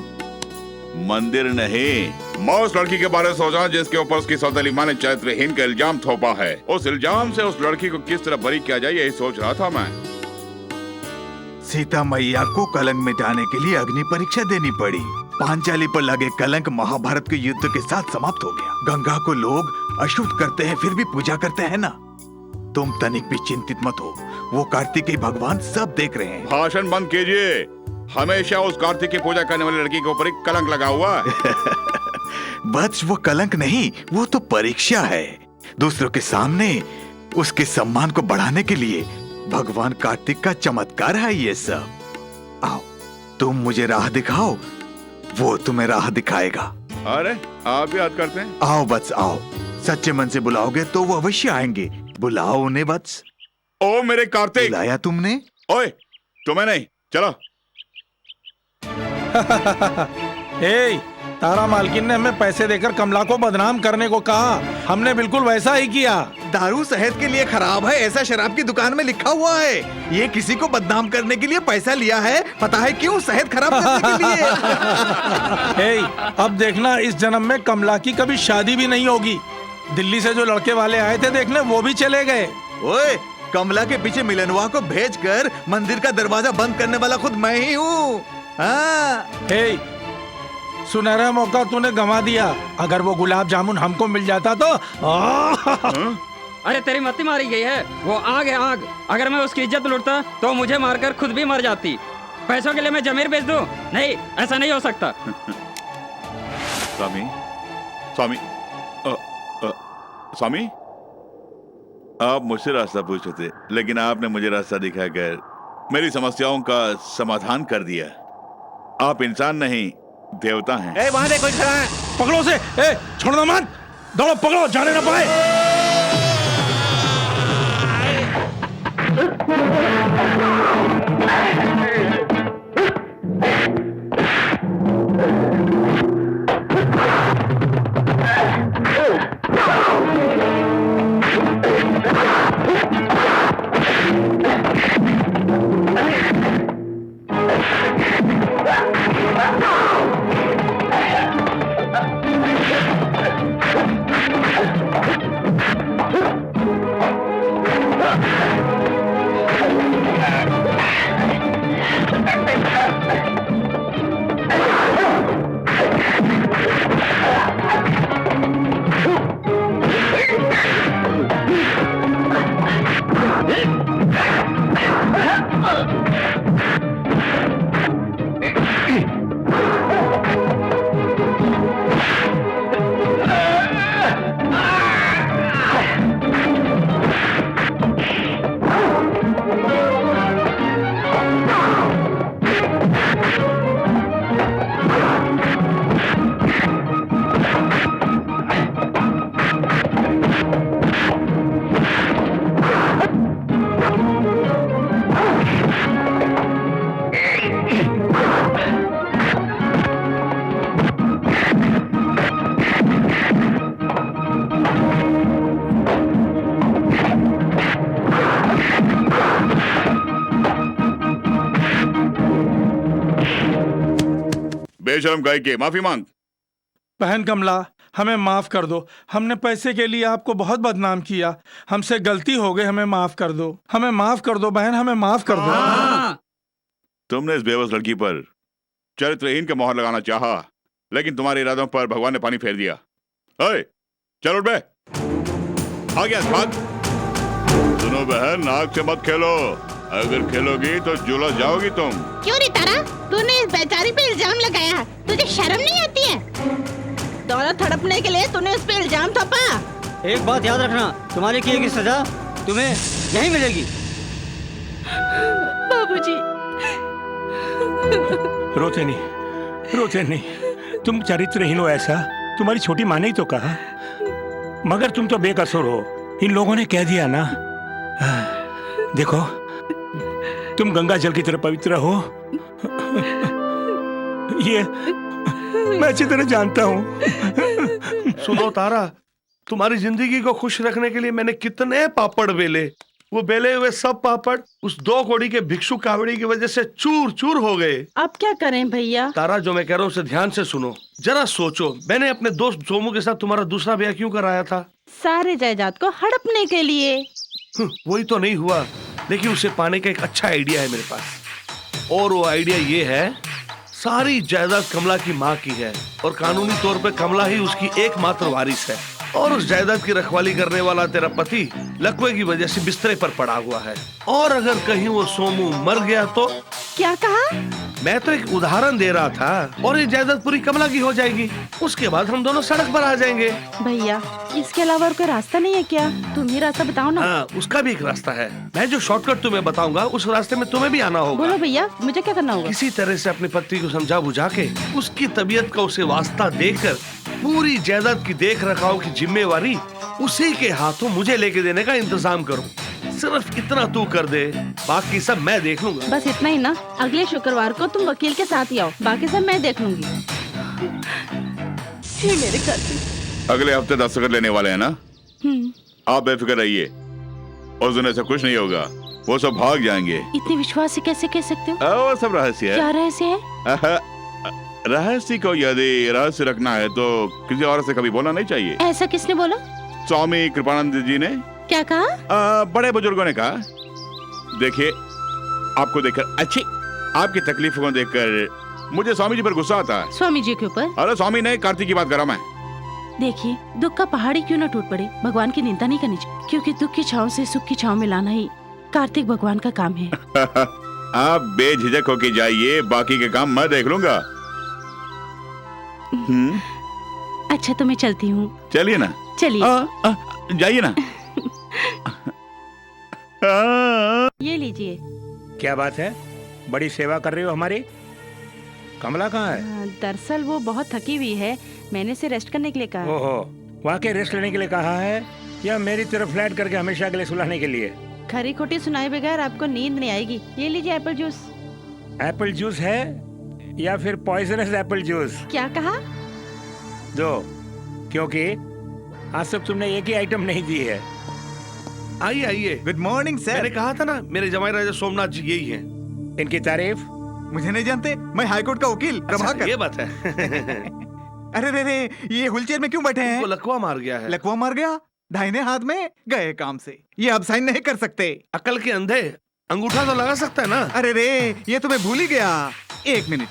मंदिर नहीं, मैं उस लड़की के बारे में सोचा जिसके ऊपर उसकी सौतेली माँ ने चरित्रहीन का इल्जाम थोपा है। उस इल्जाम से उस लड़की को किस तरह बरी किया जाए, यही सोच रहा था मैं। सीता मैया को कलंक मिटाने के लिए अग्नि परीक्षा देनी पड़ी। पांचाली पर लगे कलंक महाभारत के युद्ध के साथ समाप्त हो गया। गंगा को लोग अशुद्ध करते हैं फिर भी पूजा करते हैं ना। तुम तनिक भी चिंतित मत हो, वो कार्तिकेय भगवान सब देख रहे हैं। भाषण बंद कीजिए। हमेशा उस कार्तिक की पूजा करने वाली लड़की के ऊपर एक कलंक लगा हुआ है। बस वो कलंक नहीं, वो तो परीक्षा है। दूसरों के सामने उसके सम्मान को बढ़ाने के लिए भगवान कार्तिक का चमत्कार है ये सब। आओ, तुम मुझे राह दिखाओ, वो तुम्हें राह दिखाएगा। अरे आप भी याद करते हैं? आओ वत्स, आओ। सच्चे मन से बुलाओगे तो वो अवश्य आएंगे। बुलाओ उन्हें वत्स। ओ मेरे कार्तिक। बुलाया तुमने? ओए, तुम्हें नहीं, चलो। ए, तारा मालकिन ने हमें पैसे देकर कमला को बदनाम करने को कहा, हमने बिल्कुल वैसा ही किया। दारू सेहत के लिए खराब है, ऐसा शराब की दुकान में लिखा हुआ है। ये किसी को बदनाम करने के लिए पैसा लिया है, पता है क्यों? सेहत खराब करने के लिए। ए, अब देखना इस जन्म में कमला की कभी शादी भी नहीं होगी। दिल्ली से जो लड़के वाले आए थे देखने, वो भी चले गए। ओए, कमला के पीछे मिलनवा को भेजकर मंदिर का दरवाजा बंद करने वाला खुद मैं ही हूँ। हाँ। सुनहरा मौका तूने गंवा दिया। अगर वो गुलाब जामुन हमको मिल जाता तो। अरे तेरी मत्ती मारी गई है, वो आग है आग। अगर मैं उसकी इज्जत लूटता तो मुझे मारकर खुद भी मर जाती। पैसों के लिए मैं जमीर बेच दूं? नहीं, ऐसा नहीं हो सकता। स्वामी, स्वामी, स्वामी, आप मुझसे रास्ता पूछे थे, लेकिन आपने मुझे रास्ता दिखाकर मेरी समस्याओं का समाधान कर दिया। आप इंसान नहीं, देवता हैं। वहाँ देखो खड़ा है। पकड़ो से, छोड़ना मत, दौड़ो, पकड़ो, जाने ना पाए। बेशरम गाय के माफी मांग। बहन कमला, हमें माफ कर दो। हमने पैसे के लिए आपको बहुत बदनाम किया। हमसे गलती हो गई, हमें माफ कर दो। हमें माफ कर दो बहन, हमें माफ कर दो। तुमने इस बेबस लड़की पर चरित्रहीन का मोहर लगाना चाहा, लेकिन तुम्हारे इरादों पर भगवान ने पानी फेर दिया। ओए, चल उठ बे, आ गया भाग। सुनो बहन, नाक से मत खेलो, अगर खेलोगी तो झुलस जाओगी तुम। क्यों रे तारा, तूने इस बेचारी पे इल्जाम लगाया, तुझे शर्म नहीं आती है? दौलत हड़पने के लिए तूने उस पे इल्जाम थोपा। एक बात याद रखना, तुम्हारे किए की सजा तुम्हें यहीं मिलेगी। बाबूजी। रोते नहीं, तुम चरित्रहीन हो ऐसा तुम्हारी छोटी माँ ने ही तो कहा, मगर तुम तो बेकसूर हो। इन लोगों ने कह दिया ना। देखो, तुम गंगा जल की तरह पवित्र हो, ये मैं अच्छी तरह जानता हूँ। सुनो तारा, तुम्हारी जिंदगी को खुश रखने के लिए मैंने कितने पापड़ बेले। वो बेले हुए सब पापड़ उस 2 कौड़ी के भिक्षु कावड़ी की वजह से चूर चूर हो गए। अब क्या करें भैया? तारा, जो मैं कह रहा हूँ उसे ध्यान से सुनो। जरा सोचो, मैंने अपने दोस्त सोमू के साथ तुम्हारा दूसरा ब्याह क्यों कराया था? सारे जायदाद को हड़पने के लिए। वही तो नहीं हुआ, लेकिन उसे पाने का एक अच्छा आइडिया है मेरे पास। और वो आइडिया ये है, सारी जायदाद कमला की माँ की है और कानूनी तौर पे कमला ही उसकी एकमात्र वारिस है। और उस जायदाद की रखवाली करने वाला तेरा पति लकवे की वजह से बिस्तरे पर पड़ा हुआ है। और अगर कहीं वो सोमू मर गया तो? क्या कहा? मैं तो एक उदाहरण दे रहा था। और ये जायदाद पूरी कमला की हो जाएगी, उसके बाद हम दोनों सड़क पर आ जाएंगे। भैया, इसके अलावा और कोई रास्ता नहीं है क्या? तुम ही रास्ता बताओ ना। हाँ, उसका भी एक रास्ता है। मैं जो शॉर्टकट तुम्हें बताऊंगा उस रास्ते में तुम्हें भी आना होगा। बोलो भैया, मुझे क्या करना होगा? किसी तरह से अपनी पत्नी को समझा बुझा के उसकी तबीयत का उसे वास्ता देकर पूरी जायदाद की देख रखाव की जिम्मेवारी उसी के हाथों मुझे लेके देने का इंतजाम करो। सिर्फ इतना तू कर दे, बाकी सब मैं देख लूंगा। बस इतना ही ना? अगले शुक्रवार को तुम वकील के साथ ही आओ, बाकी सब मैं देख लूंगी। हे मेरे कार्तिक। अगले हफ्ते दस्तखत लेने वाले हैं ना? आप बेफिक्र रहिए, उस दिन ऐसा कुछ नहीं होगा, वो सब भाग जाएंगे। इतने विश्वास से कैसे कह सकते हो? वो सब रहस्य है। क्या रहस्य है? रहस्य को यदि रहस्य रखना है तो किसी और से कभी बोलना नहीं चाहिए। ऐसा किसने बोला? स्वामी कृपानंद जी ने। क्या कहा? बड़े बुजुर्गों ने कहा। देखिए, आपको देखकर अच्छी आपकी तकलीफों को देखकर मुझे स्वामी जी पर गुस्सा आता है। स्वामी जी के ऊपर? अरे स्वामी नहीं, कार्तिक की बात कर रहा मैं। देखिए, दुख का पहाड़ी क्यों न टूट पड़े, भगवान की निंदा नहीं करनी चाहिए, क्योंकि दुख की छांव से सुख की छांव में लाना ही कार्तिक भगवान का काम है। आप बेझिझक होके जाइए, बाकी के काम मैं देख लूंगा। अच्छा, तो मैं चलती हूँ। चलिए ना। चलिए। जाइए ना। ये लीजिए। क्या बात है, बड़ी सेवा कर रही हो हमारी। कमला कहाँ है? दरअसल वो बहुत थकी हुई है, मैंने इसे रेस्ट करने के लिए कहा। ओहो, वाकई रेस्ट लेने के लिए कहा है या मेरी तरफ फ्लैट करके हमेशा के लिए सुलाने के लिए? खरी खोटी सुनाए बगैर आपको नींद नहीं आएगी। ये लीजिए एप्पल जूस। एप्पल जूस है या फिर पॉइजनस एप्पल जूस? क्या कहा? दो, क्योंकि आज तक तुमने एक ही आइटम नहीं दी है। आइए आइए। Good morning sir. मैंने कहा था ना, मेरे जमाई राजा सोमनाथ जी यही हैं। इनकी तारीफ? मुझे नहीं जानते, मैं हाईकोर्ट का वकील प्रभाकर। ये बात है। अरे रे रे, ये व्हीलचेयर में क्यों बैठे हैं? वो लकवा मार गया है। लकवा मार गया? दाहिने हाथ में गए काम से, ये अब साइन नहीं कर सकते। अकल के अंधे, अंगूठा तो लगा सकता है ना। अरे रे, ये तो मैं भूल ही गया। एक मिनट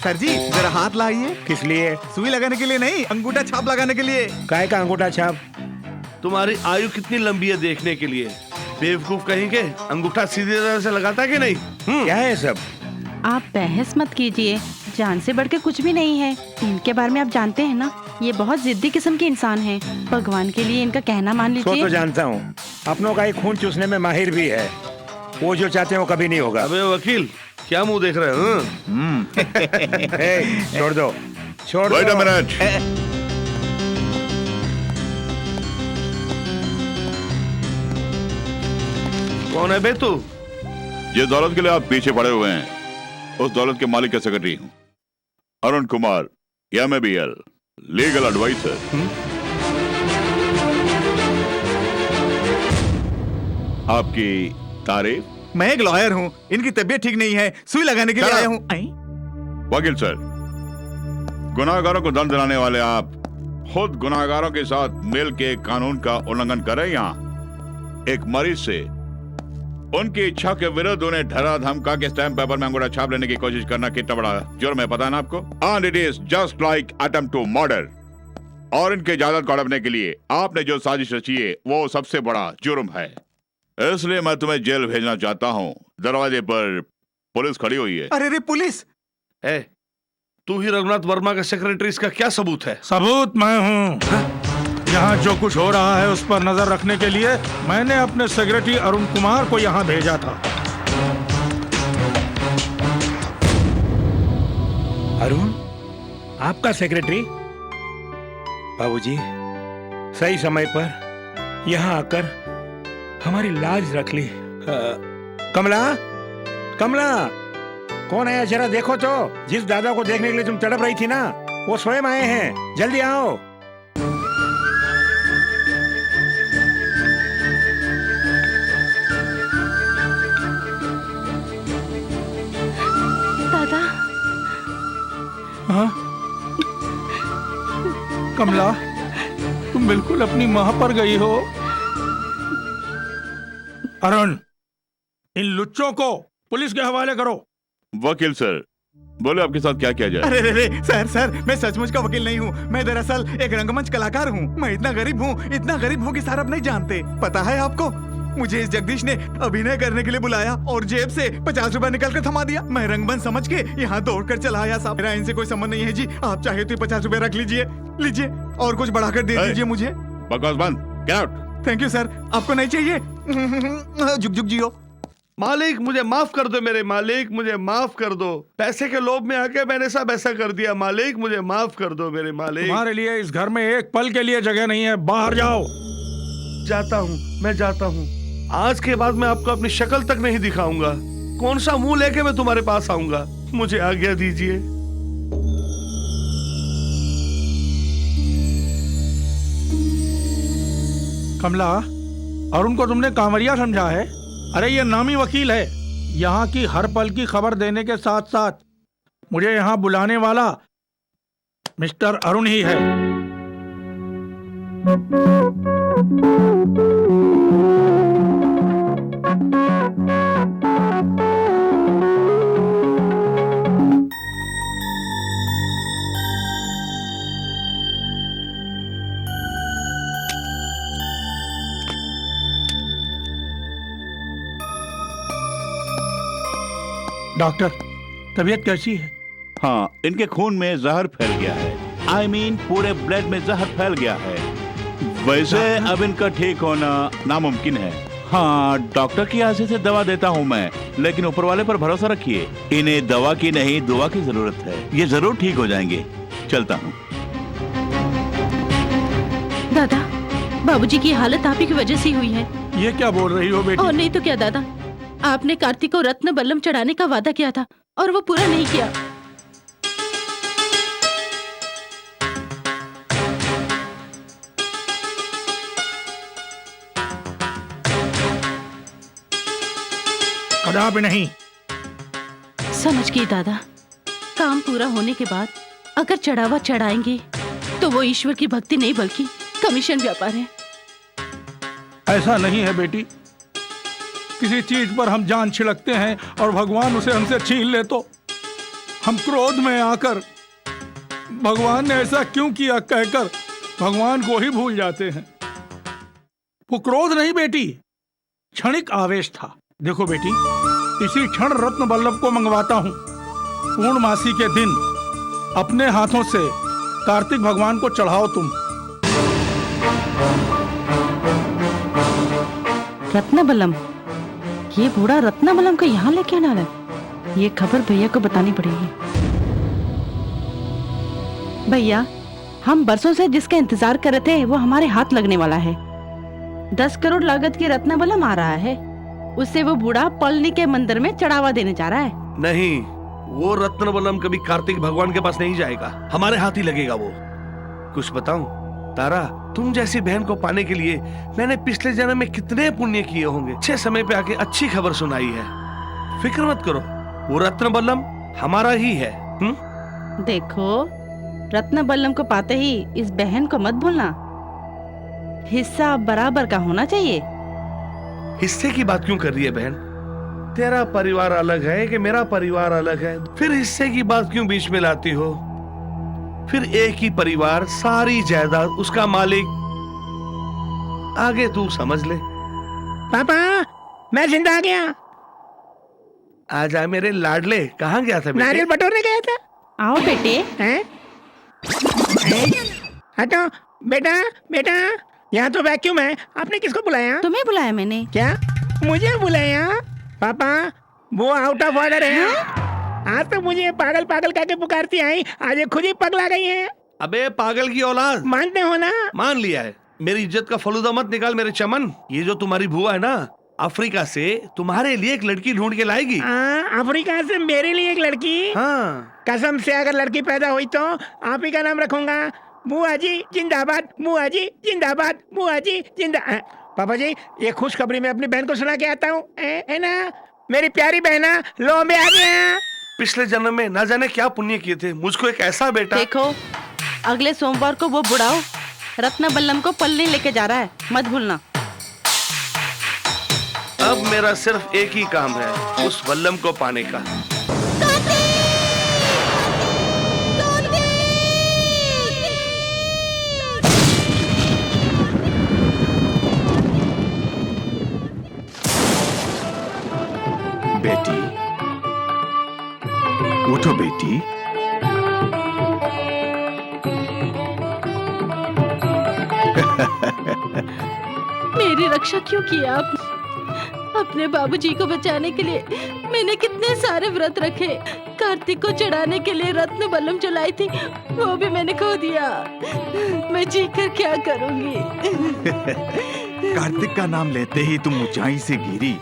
सर जी, जरा हाथ लाइए। किस लिए? सुई लगाने के लिए नहीं, अंगूठा छाप लगाने के लिए। काय का अंगूठा छाप? तुम्हारी आयु कितनी लंबी है देखने के लिए। बेवकूफ कहेंगे, अंगूठा सीधी तरह से लगाता कि नहीं? क्या है सब? आप बहस मत कीजिए, जान से बढ़ के कुछ भी नहीं है। इनके बारे में आप जानते हैं ना, ये बहुत जिद्दी किस्म के इंसान हैं। भगवान के लिए इनका कहना मान लीजिए। तो जानता हूँ, अपनों का ही खून चूसने में माहिर भी है। वो जो चाहते हैं वो कभी नहीं होगा। अबे वकील, क्या मुंह देख रहे हो? छोड़ दो, छोड़ दो। Wait a minute. कौन है बे तू? जिस दौलत के लिए आप पीछे पड़े हुए हैं, उस दौलत के मालिक का सेक्रेटरी हूँ, Arun Kumar, MABL, legal advisor. आपकी तारीफ? मैं एक लॉयर हूँ, इनकी तबीयत ठीक नहीं है, सुई लगाने के लिए आया हूँ। वकील सर, गुनाहगारों को दंड दिलाने वाले आप खुद गुनाहगारों के साथ मिल के कानून का उल्लंघन कर रहे हैं। यहाँ एक मरीज से उनकी इच्छा के विरुद्ध उन्हें डरा धमका के स्टैम्प पेपर में अंगूठा छाप लेने की कोशिश करना कितना बड़ा जुर्म है, पता है ना आपको? And it is just like attempt to murder. और इनके जायदाद को हड़पने के लिए आपने जो साजिश रची है वो सबसे बड़ा जुर्म है। इसलिए मैं तुम्हें जेल भेजना चाहता हूँ। दरवाजे पर पुलिस खड़ी हुई है। अरे रे पुलिस! तू ही रघुनाथ वर्मा का सेक्रेटरी, इसका क्या सबूत है? सबूत मैं हूँ। यहाँ जो कुछ हो रहा है उस पर नजर रखने के लिए मैंने अपने सेक्रेटरी अरुण कुमार को यहाँ भेजा था। अरुण, आपका सेक्रेटरी? बाबूजी, सही समय पर यहाँ आकर हमारी लाज रख ली। कमला, कमला, कौन आया जरा देखो तो। जिस दादा को देखने के लिए तुम तड़प रही थी ना, वो स्वयं आए हैं, जल्दी आओ। दादा। हाँ? कमला, तुम बिल्कुल अपनी माँ पर गई हो। अरुण, इन लुच्चों को पुलिस के हवाले करो। वकील सर, बोले आपके साथ क्या किया जाए? अरे रे सर, मैं सचमुच का वकील नहीं हूँ। मैं दरअसल एक रंगमंच कलाकार हूँ। मैं इतना गरीब हूँ कि सर आप नहीं जानते। पता है आपको, मुझे इस जगदीश ने अभिनय करने के लिए बुलाया और जेब से 50 रुपए निकल कर थमा दिया। मैं रंगमंच समझ के यहाँ दौड़ कर चला आया। साहब, मेरा इनसे कोई संबंध नहीं है जी। आप चाहे तो 50 रुपए रख लीजिए और कुछ बढ़ाकर दे दीजिए मुझे। बकवास बंद, get out. Thank you sir. आपको नहीं चाहिए? जुग जियो। मालिक मुझे माफ कर दो, मेरे मालिक मुझे माफ कर दो। पैसे के लोभ में आके मैंने सब ऐसा कर दिया। मालिक मुझे माफ कर दो मेरे मालिक। तुम्हारे लिए इस घर में एक पल के लिए जगह नहीं है, बाहर जाओ। जाता हूँ, मैं जाता हूँ। आज के बाद मैं आपको अपनी शक्ल तक नहीं दिखाऊंगा। कौन सा मुंह लेके मैं तुम्हारे पास आऊंगा? मुझे आज्ञा दीजिए। कमला, अरुण को तुमने कांवरिया समझा है? अरे ये नामी वकील है। यहाँ की हर पल की खबर देने के साथ साथ मुझे यहाँ बुलाने वाला मिस्टर अरुण ही है। डॉक्टर, तबीयत कैसी है? हाँ, इनके खून में जहर फैल गया है। I mean, पूरे ब्लड में जहर फैल गया है। वैसे अब इनका ठीक होना नामुमकिन है। हाँ, डॉक्टर की आशा से दवा देता हूँ मैं, लेकिन ऊपर वाले पर भरोसा रखिए। इन्हें दवा की नहीं, दुआ की जरूरत है। ये जरूर ठीक हो जाएंगे। चलता हूँ। दादा, बाबूजी की हालत आप ही की वजह से हुई है। ये क्या बोल रही हो बेटी? और नहीं तो क्या दादा, आपने कार्तिक को रत्न बल्लम चढ़ाने का वादा किया था और वो पूरा नहीं किया। कदापि नहीं। समझ गई दादा। काम पूरा होने के बाद अगर चढ़ावा चढ़ाएंगे तो वो ईश्वर की भक्ति नहीं बल्कि कमीशन व्यापार है। ऐसा नहीं है बेटी। किसी चीज पर हम जान छिड़कते हैं और भगवान उसे हमसे छीन ले तो हम क्रोध में आकर भगवान ने ऐसा क्यों किया कहकर भगवान को ही भूल जाते हैं। वो क्रोध नहीं बेटी, क्षणिक आवेश था। देखो बेटी, इसी क्षण रत्न बल्लभ को मंगवाता हूँ। पूर्णमासी के दिन अपने हाथों से कार्तिक भगवान को चढ़ाओ तुम। रत्नबलम, ये बूढ़ा रत्नबलम को यहाँ लेके आना है। ये खबर भैया को बतानी पड़ेगी। भैया, हम बरसों से जिसका इंतजार कर रहे थे वो हमारे हाथ लगने वाला है। 10 करोड़ लागत की रत्नबलम आ रहा है। उससे वो बूढ़ा पलनी के मंदिर में चढ़ावा देने जा रहा है। नहीं, वो रत्न बल्लम कभी कार्तिक भगवान के पास नहीं जाएगा, हमारे हाथ ही लगेगा वो। कुछ बताऊं? तारा, तुम जैसी बहन को पाने के लिए मैंने पिछले जन्म में कितने पुण्य किए होंगे। अच्छे समय पे आके अच्छी खबर सुनाई है। फिक्र मत करो, वो रत्न बल्लम हमारा ही है। देखो, रत्न बल्लम को पाते ही इस बहन को मत भूलना। हिस्सा बराबर का होना चाहिए। हिस्से की बात क्यों कर रही है बहन? तेरा परिवार अलग है कि मेरा परिवार अलग है, फिर हिस्से की बात क्यों बीच में लाती हो? फिर एक ही परिवार, सारी जायदाद, उसका मालिक। आगे तू समझ ले। पापा, मैं जिंदा आ गया। आजा मेरे लाडले, कहाँ गया था बेटे? नारियल बटोरने गया था। आओ बेटे। हैं? हटो बेटा, बेटा, यहाँ तो वैक्यूम है। आपने किसको बुलाया? तुम्हें बुलाया मैंने। क्या? मुझे बुलाया? पापा, वो आउट ऑफ ऑर्डर है। आज तो मुझे पागल पागल कहके पुकारती आई, आज ये खुद ही पगला गई है। अबे पागल की औलाद, मानते हो ना? मान लिया है। मेरी इज्जत का फलूदा मत निकाल मेरे चमन। ये जो तुम्हारी बुआ है ना, अफ्रीका से तुम्हारे लिए एक लड़की ढूंढ के लाएगी। अफ्रीका से मेरे लिए एक लड़की? हाँ। कसम से अगर लड़की पैदा हुई तो आप ही का नाम रखूंगा। बुआ जी जिंदाबाद, बुआ जी जिंदाबाद, बुआ जी जिंदा। पापा जी, ये खुशखबरी मैं अपनी बहन को सुना के आता हूँ, है ना? मेरी प्यारी बहना, लो मैं आ गया। पिछले जन्म में ना जाने क्या पुण्य किए थे, मुझको एक ऐसा बेटा। देखो, अगले सोमवार को वो बुढ़ाओ रत्न बल्लम को पल्ली लेके जा रहा है, मत भूलना। अब मेरा सिर्फ एक ही काम है, उस बल्लम को पाने का। बेटी, उठो बेटी। मेरी रक्षा क्यों की आप? अपने बाबूजी को बचाने के लिए मैंने कितने सारे व्रत रखे। कार्तिक को चढ़ाने के लिए रत्न बल्लम जलाई थी, वो भी मैंने खो दिया। मैं जी कर क्या करूंगी? कार्तिक का नाम लेते ही तुम ऊंचाई से गिरी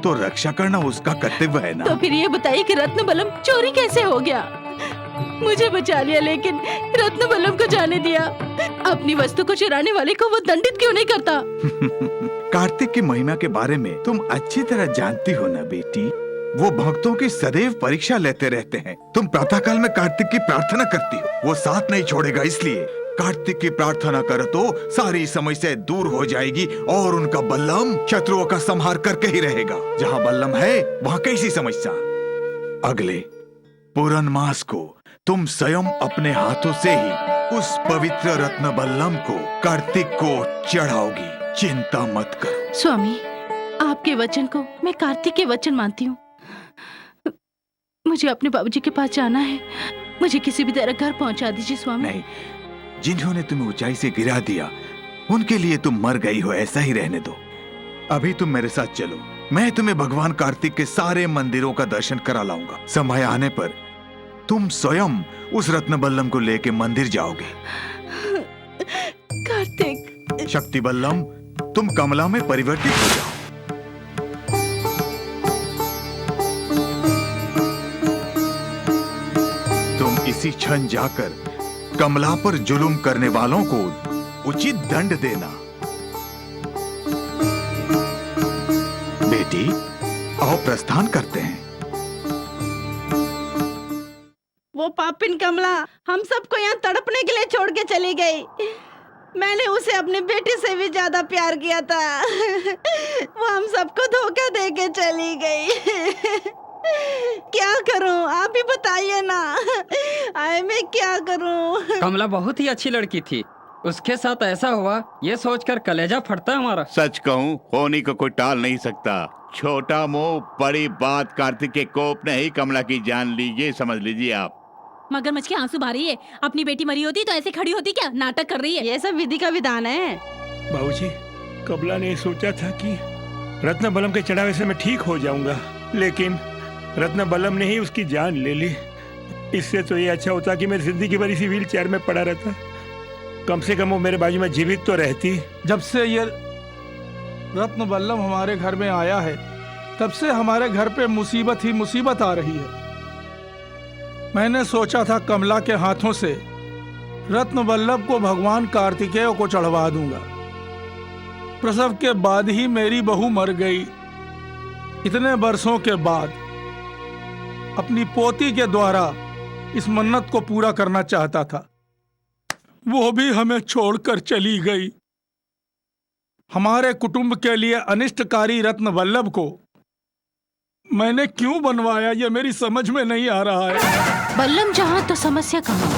तो रक्षा करना उसका कर्तव्य है ना। तो फिर ये बताइए कि रत्न बल्लम चोरी कैसे हो गया? मुझे बचा लिया लेकिन रत्न बल्लम को जाने दिया। अपनी वस्तु को चुराने वाले को वो दंडित क्यों नहीं करता? कार्तिक की महिमा के बारे में तुम अच्छी तरह जानती हो ना बेटी। वो भक्तों की सदैव परीक्षा लेते रहते हैं। तुम प्रातःकाल में कार्तिक की प्रार्थना करती हो, वो साथ नहीं छोड़ेगा, इसलिए कार्तिक की प्रार्थना करो तो सारी समस्या दूर हो जाएगी और उनका बल्लम शत्रुओं का संहार करके ही रहेगा। जहाँ बल्लम है वहाँ कैसी समस्या। अगले पूर्ण मास को तुम स्वयं अपने हाथों से ही उस पवित्र रत्न बल्लम को कार्तिक को चढ़ाओगी, चिंता मत करो। स्वामी, आपके वचन को मैं कार्तिक के वचन मानती हूँ। मुझे अपने बाबूजी के पास जाना है, मुझे किसी भी तरह घर पहुंचा दीजिए स्वामी। नहीं, जिन्होंने तुम्हें ऊंचाई से गिरा दिया उनके लिए तुम मर गई हो, ऐसा ही रहने दो। अभी तुम मेरे साथ चलो, मैं तुम्हें भगवान कार्तिक के सारे मंदिरों का दर्शन करा लाऊंगा। समय आने पर तुम स्वयं उस रत्न बल्लम को लेके मंदिर जाओगे। कार्तिक। शक्ति बल्लम, तुम कमला में परिवर्तित हो जाओ। तुम इसी क्षण जाकर कमला पर जुल्म करने वालों को उचित दंड देना। बेटी, आओ प्रस्थान करते हैं। वो पापिन कमला हम सबको यहाँ तड़पने के लिए छोड़ के चली गई। मैंने उसे अपनी बेटी से भी ज्यादा प्यार किया था। वो हम सबको धोखा दे के चली गई। क्या करूं, आप ही बताइए ना। आए मैं क्या करूं? कमला बहुत ही अच्छी लड़की थी, उसके साथ ऐसा हुआ ये सोचकर कलेजा फटता है हमारा। सच कहूँ, होनी को कोई टाल नहीं सकता। छोटा मुंह बड़ी बात, कार्तिक के कोप ने ही कमला की जान ली, ये समझ लीजिए आप। मगरमच्छ के आंसू बहा रही है। अपनी बेटी मरी होती तो ऐसे खड़ी होती क्या? नाटक कर रही है। ये सब विधि का विधान है। बाबूजी, कमला ने सोचा था कि रत्न बल्लम के चढ़ावे से मैं ठीक हो जाऊंगा, लेकिन रत्न बल्लम ने ही उसकी जान ले ली। इससे तो ये अच्छा होता कि मैं जिंदगी भर इसी व्हील चेयर में पड़ा रहता। कम से कम वो मेरे बाजू में जीवित तो रहती। जब से ये रत्न बल्लम हमारे घर में आया है तब से हमारे घर पे मुसीबत ही मुसीबत आ रही है। मैंने सोचा था कमला के हाथों से रत्न वल्लभ को भगवान कार्तिकेय को चढ़वा दूंगा। प्रसव के बाद ही मेरी बहू मर गई। इतने वर्षों के बाद अपनी पोती के द्वारा इस मन्नत को पूरा करना चाहता था, वो भी हमें छोड़कर चली गई। हमारे कुटुंब के लिए अनिष्टकारी रत्न वल्लभ को मैंने क्यों बनवाया, ये मेरी समझ में नहीं आ रहा है। बल्लम जहां तो समस्या कहां?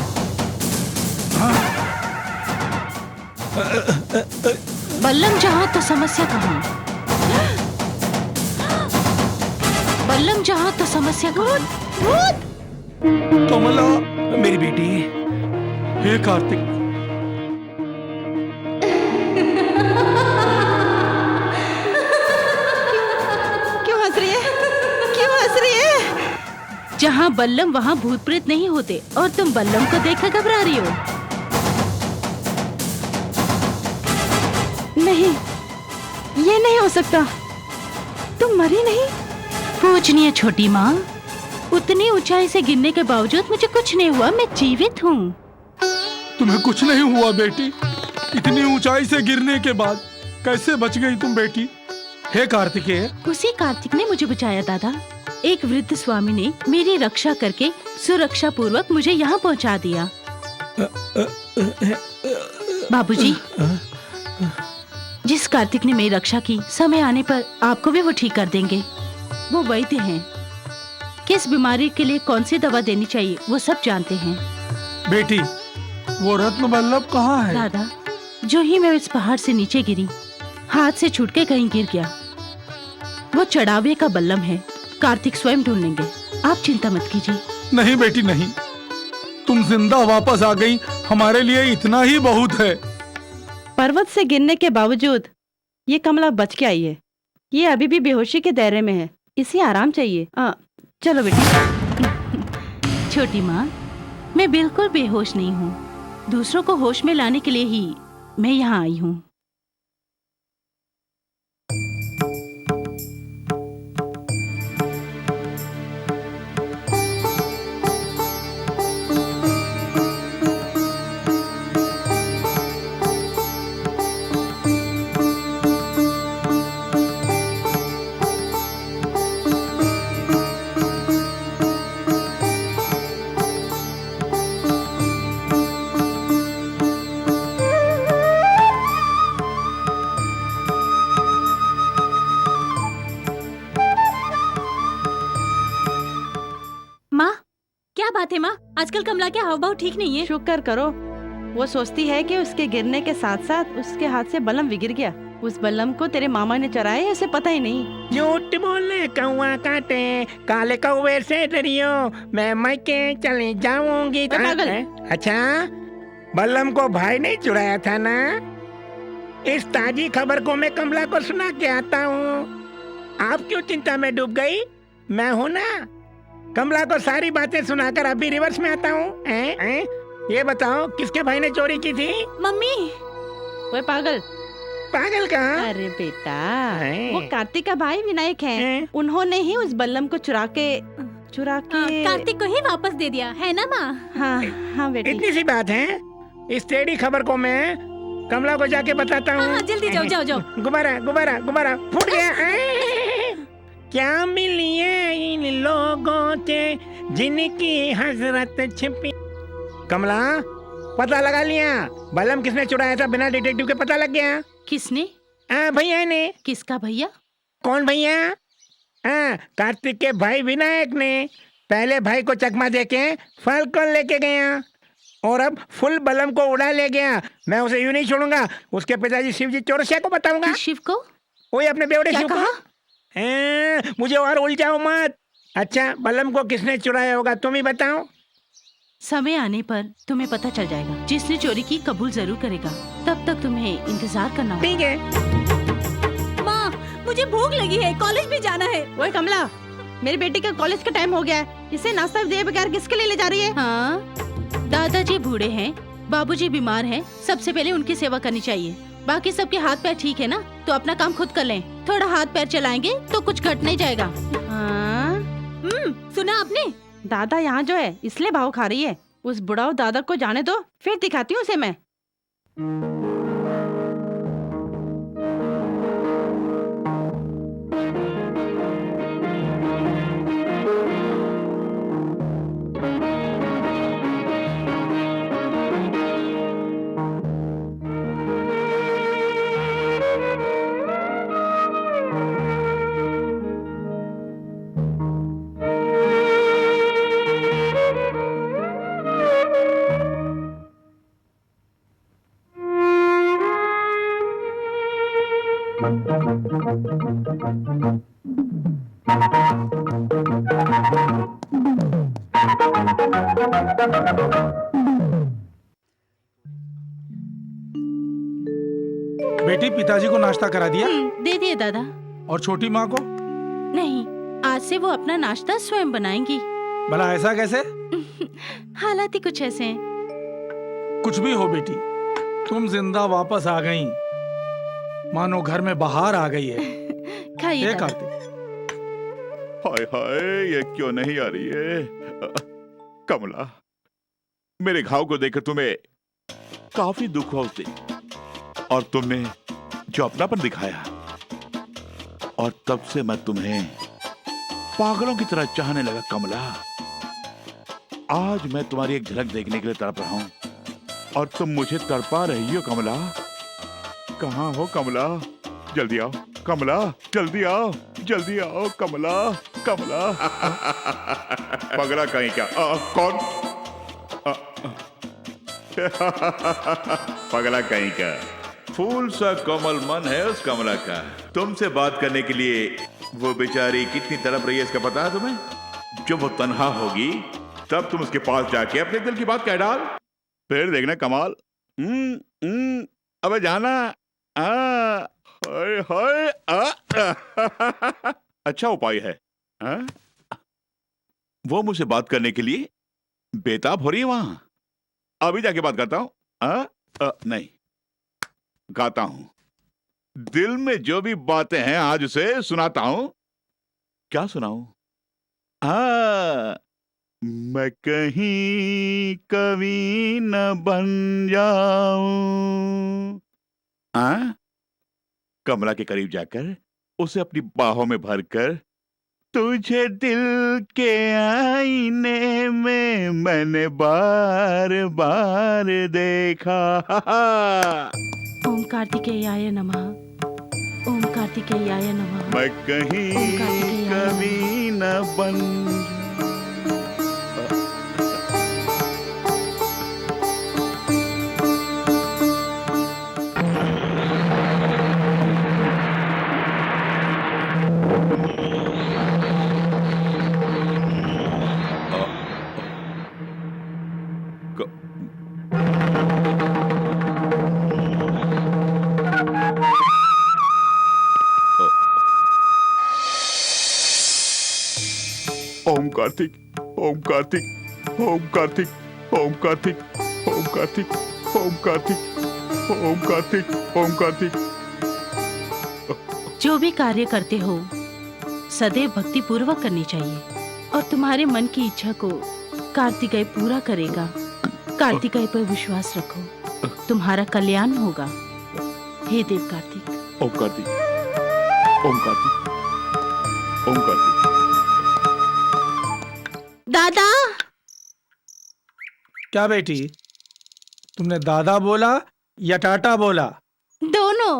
बल्लम जहां तो समस्या कहां? बल्लम जहां तो समस्या कहां? कमला मेरी बेटी, हे कार्तिक, क्यों हंस रही है? क्यों हंस रही है? जहां बल्लम वहां भूत प्रेत नहीं होते और तुम बल्लम को देखकर घबरा रही हो। नहीं, ये नहीं हो सकता। तुम मरी नहीं? पूजनीय छोटी माँ, उतनी ऊंचाई से गिरने के बावजूद मुझे कुछ नहीं हुआ, मैं जीवित हूँ। तुम्हें कुछ नहीं हुआ बेटी? इतनी ऊंचाई से गिरने के बाद कैसे बच गई तुम बेटी? हे कार्तिकेय। उसी कार्तिक ने मुझे बचाया दादा। एक वृद्ध स्वामी ने मेरी रक्षा करके सुरक्षा पूर्वक मुझे यहाँ पहुँचा दिया। बाबूजी, जिस कार्तिक ने मेरी रक्षा की, समय आने पर आपको भी वो ठीक कर देंगे। वो वैद्य हैं, किस बीमारी के लिए कौन सी दवा देनी चाहिए वो सब जानते हैं। बेटी, वो रत्न वल्लभ कहाँ है? दादा, जो ही मैं इस पहाड़ से नीचे गिरी, हाथ से छूट के कहीं गिर गया। वो चढ़ावे का बल्लम है, कार्तिक स्वयं ढूंढ लेंगे, आप चिंता मत कीजिए। नहीं बेटी नहीं, तुम जिंदा वापस आ गई, हमारे लिए इतना ही बहुत है। पर्वत से गिरने के बावजूद ये कमला बच के आई है। ये अभी भी बेहोशी के दायरे में है, इसे आराम चाहिए। चलो बेटी। छोटी माँ, मैं बिल्कुल बेहोश नहीं हूँ। दूसरों को होश में लाने के लिए ही मैं यहाँ आई हूँ। बात है माँ, आजकल कमला के हाव भाव ठीक नहीं है। शुक्र करो, वो सोचती है कि उसके गिरने के साथ साथ उसके हाथ से बल्लम भी गिर गया। उस बल्लम को तेरे मामा ने चराया है, उसे पता ही नहीं। झूठ बोले कौआ काटे, काले कौवे से डरियो, मैं मैके चली जाऊंगी। अच्छा, बल्लम को भाई ने चुराया था ना? इस ताजी खबर को मैं कमला को सुना के आता हूँ। आप क्यों चिंता में डूब गई? मैं हूँ ना। कमला को सारी बातें सुनाकर अभी रिवर्स में आता हूँ। ये बताओ, किसके भाई ने चोरी की थी? मम्मी। वो पागल। पागल कहाँ? अरे बेटा, वो कार्तिक का भाई विनायक है। उन्होंने ही उस बल्लम को चुरा के कार्तिक को ही वापस दे दिया है ना माँ? हाँ हाँ बेटी, इतनी सी बात है। इस टेढ़ी खबर को मैं कमला को जाके बताता हूँ। हाँ, जल्दी जाओ जाओ जाओ। गुब्बारा गुब्बारा गुब्बारा फूट गया। क्या मिली है इन लोगों से जिनकी हजरत छिपी? कमला, पता लगा लिया बल्लम किसने चुराया था? बिना डिटेक्टिव के पता लग गया। किसने? भैया ने। किसका भैया? कौन भैया? कार्तिक के भाई विनायक ने। पहले भाई को चकमा देके फाल्कन लेके गया और अब फुल बल्लम को उड़ा ले गया। मैं उसे यूं नहीं छोड़ूंगा। उसके पिताजी शिवजी चौरसिया को बताऊंगा। शिव को? वही अपने बेवड़े शिव कहा? को। मुझे और उलझाओ मत। अच्छा, बल्लम को किसने चुराया होगा तुम ही बताओ। समय आने पर तुम्हें पता चल जाएगा। जिसने चोरी की कबूल जरूर करेगा। तब तक तुम्हें इंतजार करना होगा। ठीक है। माँ, मुझे भूख लगी है, कॉलेज भी जाना है। ओए कमला, मेरी बेटी का कॉलेज का टाइम हो गया है। इसे नाश्ता दिए बगैर किसके लिए ले जा रही है? हाँ, दादाजी बूढ़े हैं, बाबूजी बीमार हैं, सबसे पहले उनकी सेवा करनी चाहिए। बाकी सबके हाथ पैर ठीक है ना, तो अपना काम खुद कर लें। थोड़ा हाथ पैर चलाएंगे तो कुछ घट नहीं जाएगा। हाँ? सुना आपने? दादा यहाँ जो है इसलिए भाव खा रही है। उस बुढ़ाऊ दादा को जाने दो, फिर दिखाती हूँ उसे मैं। बेटी, पिताजी को नाश्ता करा दिया? दे दिए दादा। और छोटी माँ को? नहीं, आज से वो अपना नाश्ता स्वयं बनाएंगी। भला ऐसा कैसे? हालात ही कुछ ऐसे हैं। कुछ भी हो बेटी, तुम जिंदा वापस आ गई, मानो घर में बाहर आ गई है। खाइए दादा। हाय हाय, ये क्यों नहीं आ रही है? कमला, मेरे घाव को देखकर तुम्हें काफी दुख हुआ उस दिन, और तुमने जो अपनापन दिखाया, और तब से मैं तुम्हें पागलों की तरह चाहने लगा। कमला, आज मैं तुम्हारी एक झलक देखने के लिए तड़प रहा हूं, और तुम मुझे तड़पा रही हो। कमला, कहां हो कमला? जल्दी आओ कमला, जल्दी आओ, जल्दी आओ कमला, कमला। पगला कहीं क्या? कौन? पगला कहीं का? फूल सा कोमल मन है उस कमला का। तुमसे बात करने के लिए वो बेचारी कितनी तड़प रही है, इसका पता है तुम्हें? जब वो तन्हा होगी तब तुम उसके पास जाके अपने दिल की बात कह डाल, फिर देखना कमाल। अबे जाना। हाय हाय। अच्छा उपाय है। वो मुझसे बात करने के लिए बेताब हो रही है वहां। अभी जाके बात करता हूं। नहीं, गाता हूं। दिल में जो भी बातें हैं आज उसे सुनाता हूं। क्या सुनाऊं? मैं कहीं कवि न बन जाऊं। कमला के करीब जाकर उसे अपनी बाहों में भरकर, तुझे दिल के आईने में मैंने बार बार देखा। ओम कार्तिकेयाय नमः, ओम कार्तिकेयाय नमः। मैं कहीं कभी न बन। ओम कार्तिक, ओम कार्तिक, ओम कार्तिक, ओम कार्तिक, ओम कार्तिक, ओम कार्तिक, ओम कार्तिक, ओम कार्तिक। जो भी कार्य करते हो सदैव भक्ति पूर्वक करनी चाहिए, और तुम्हारे मन की इच्छा को कार्तिकेय पूरा करेगा। कार्तिकेय पर विश्वास रखो, तुम्हारा कल्याण होगा। हे देव कार्तिक। ओम कार्तिक, ओम कार्तिक, ओम कार्तिक। दादा। क्या बेटी, तुमने दादा बोला या टाटा बोला? दोनों।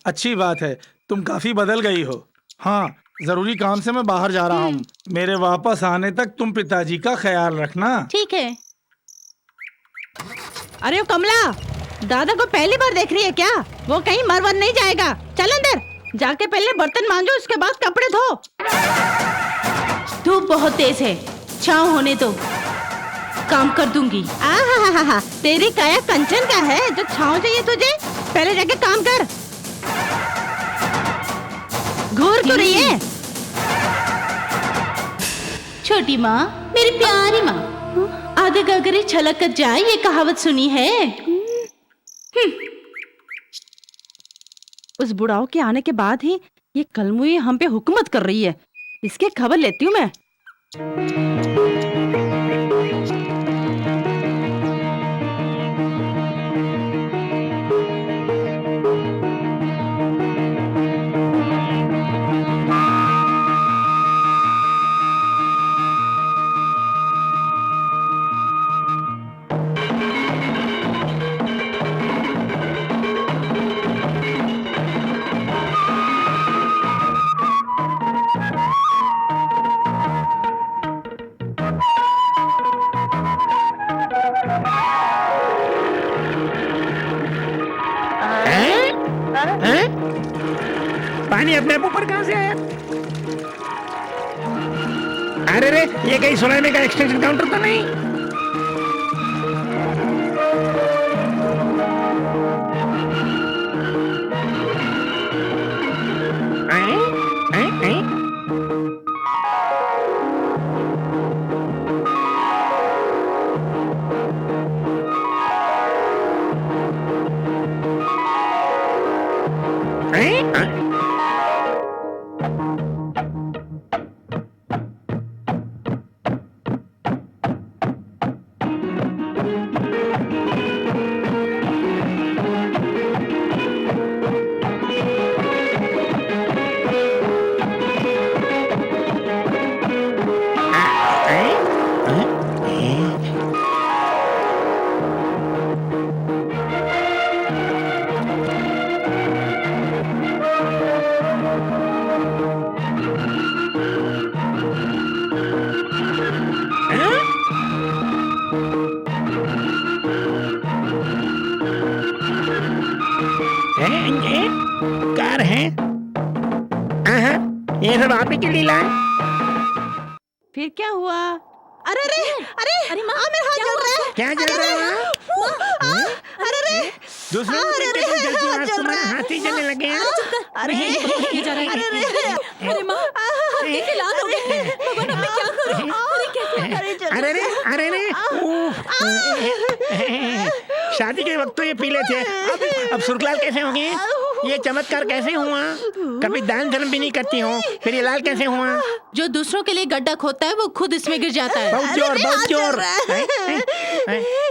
अच्छी बात है, तुम काफी बदल गई हो। हाँ, जरूरी काम से मैं बाहर जा रहा हूँ। मेरे वापस आने तक तुम पिताजी का ख्याल रखना। ठीक है। अरे ओ कमला, दादा को पहली बार देख रही है क्या? वो कहीं मरवर नहीं जाएगा। चल अंदर जाके पहले बर्तन मांजो, उसके बाद कपड़े धो। धूप बहुत तेज है, छांव होने दो, काम कर दूंगी। आहा, तेरी काया कंचन का है जो छांव चाहिए तुझे? पहले जाके काम कर। घूर क्यों रही है? छोटी माँ, मेरी प्यारी माँ, आधे गगरे छलक कर जाए, ये कहावत सुनी है? उस बुढ़ाओ के आने के बाद ही ये कलमुई हम पे हुकूमत कर रही है। इसकी खबर लेती हूँ मैं। पानी अपने आप ऊपर कहाँ से आया? अरे रे, ये कहीं सुनाने का एक्सटेंशन काउंटर तो नहीं? कार है? ये सब आप ही की लीला है? फिर क्या हुआ? अरे अरे अरे अरे माँ, मेरा हाथ जल रहा है। क्या जल रहा है? अरे अरे दूसरों को देख के तुम जलती हो, आज तुम्हारे हाथ ही जलने लगे हैं। अरे ये जा रहा है। अरे माँ, कैसे लाल हो गए? भगवान, अब मैं क्या करूँ? अरे कैसे? अरे रे, अरे रे, शादी के वक्त तो ये पीले थे, अब सुर्खलाल कैसे हो गए? ये चमत्कार कैसे हुआ? कभी दान धर्म भी नहीं करती हूँ, फिर ये लाल कैसे हुआ? जो दूसरों के लिए गड्ढा खोदता है वो खुद इसमें गिर जाता है। बहुत जोर, बहुत जोर।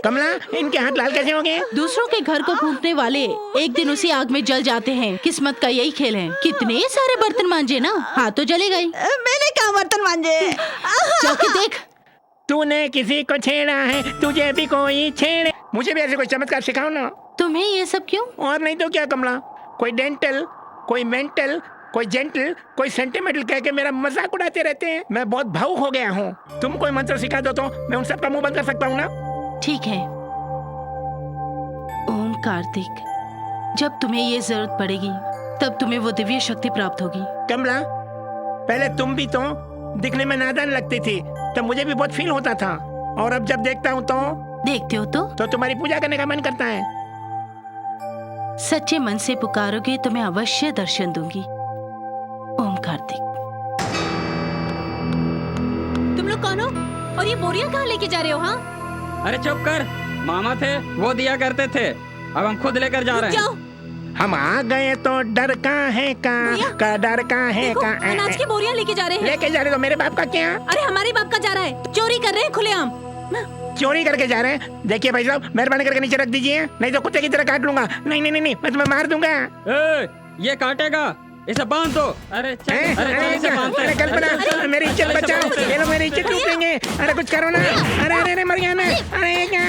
कमला, इनके हाथ लाल कैसे हो गए? दूसरों के घर को फूंकने वाले एक दिन उसी आग में जल जाते हैं। किस्मत का यही खेल है। कितने सारे बर्तन मांजे ना, हाथ तो जलेगा ही। मैंने कहा बर्तन मांजे। जाके देख। तूने किसी को छेड़ा है, तुझे भी कोई छेड़े। मुझे भी ऐसे कोई चमत्कार सिखाओ ना। तुम्हें ये सब क्यों? और नहीं तो क्या कमला, कोई डेंटल, कोई मेंटल, कोई जेंटल, कोई सेंटिमेंटल कह के मेरा मजाक उड़ाते रहते हैं। मैं बहुत भावुक हो गया हूँ। तुम कोई मंत्र सिखा दो तो मैं उन सब का मुंह बंद कर सकता हूँ ना। ठीक है। ओम कार्तिक, जब तुम्हें ये जरूरत पड़ेगी तब तुम्हें वो दिव्य शक्ति प्राप्त होगी। कमला, पहले तुम भी तो दिखने में नादान लगती थी, तब मुझे भी बहुत फील होता था। और अब जब देखता हूँ तो देखते हो तो तुम्हारी पूजा करने का मन करता है। सच्चे मन से पुकारोगे तो मैं अवश्य दर्शन दूंगी। ओम कार्तिक। तुम लोग कौन हो और ये बोरियां कहाँ लेके जा रहे हो? हाँ, अरे चुप कर, मामा थे वो दिया करते थे, अब हम खुद लेकर जा रहे हैं। हम आ गए तो डर कहाँ है का डर कहाँ है का? अनाज की बोरियां लेके जा रहे हैं। लेके जा रहे तो मेरे बाप का क्या? अरे हमारे बाप का जा रहा है, चोरी कर रहे हैं खुलेआम। चोरी करके जा रहे हैं? देखिए भाई साहब, मेहरबानी करके नीचे रख दीजिए, नहीं तो कुत्ते की तरह काट लूंगा। नहीं नहीं नहीं, मैं तुम्हें मार दूंगा। ये काटेगा, इसे बांध दो। अरे चल, इसे बांधते हैं। कल्पना, मेरी इज्जत बचाओ, ये लोग मेरी इज्जत लूटेंगे। अरे कुछ करो ना। अरे अरे मर गया मैं। अरे क्या,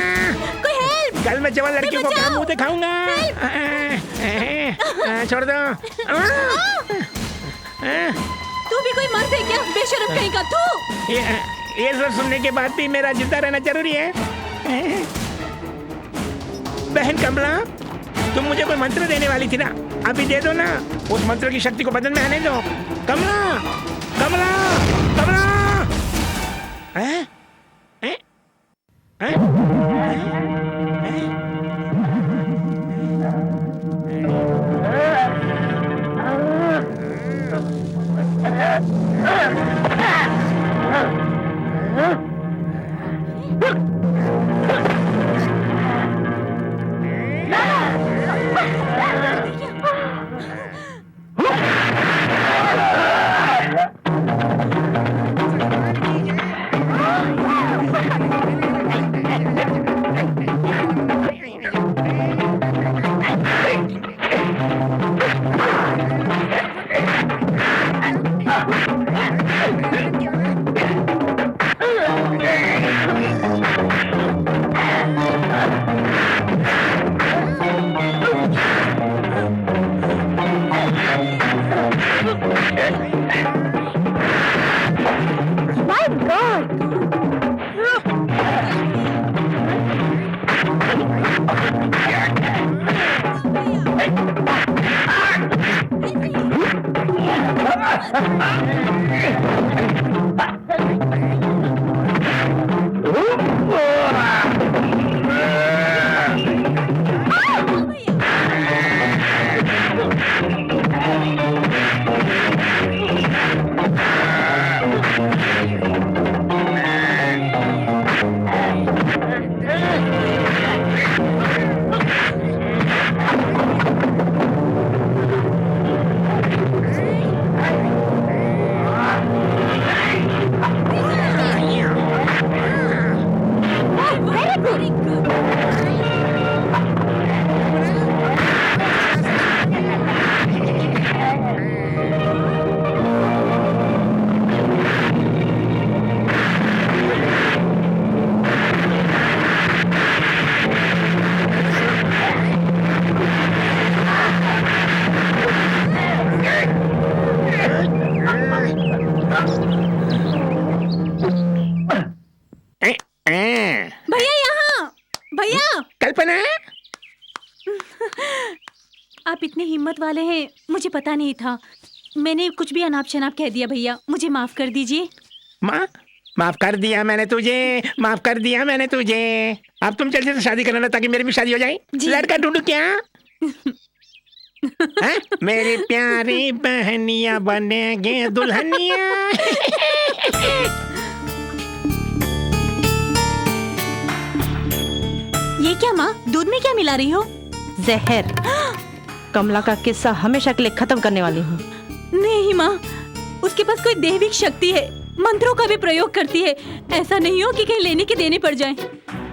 कल मैं जवान लड़कियों को क्या मुंह दिखाऊंगा? छोड़ दो। तू भी कोई मर्द है क्या, बेशरम कहीं का तू? ये सब सुनने के बाद भी मेरा जिंदा रहना जरूरी है। बहन कमला, तुम मुझे कोई मंत्र देने वाली थी ना, अभी दे दो ना। उस मंत्र की शक्ति को बदन में आने दो। कमला, कमला, कमला। हैं? हैं? हैं? भैया यहाँ, भैया। कल्पना, आप इतने हिम्मत वाले हैं, मुझे पता नहीं था। मैंने कुछ भी अनाप शनाप कह दिया भैया, मुझे माफ कर दीजिए। माफ कर दिया मैंने तुझे, माफ कर दिया मैंने तुझे। अब तुम जल्दी से शादी करना ताकि मेरी भी शादी हो जाए। लड़का ढूंढू क्या? है? मेरी प्यारी बहनिया बनेगे दुल्हनिया। ये क्या माँ, दूध में क्या मिला रही हो? जहर। कमला का किस्सा हमेशा के लिए खत्म करने वाली हूँ। नहीं माँ, उसके पास कोई दैविक शक्ति है, मंत्रों का भी प्रयोग करती है। ऐसा नहीं हो कि कहीं लेने के देने पड़ जाए।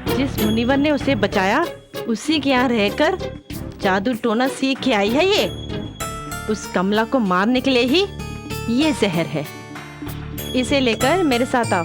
जिस मुनिवर ने उसे बचाया, उसी के यहाँ रहकर जादू टोना सीख के आई है ये। उस कमला को मारने के लिए ही ये जहर है। इसे लेकर मेरे साथ आओ।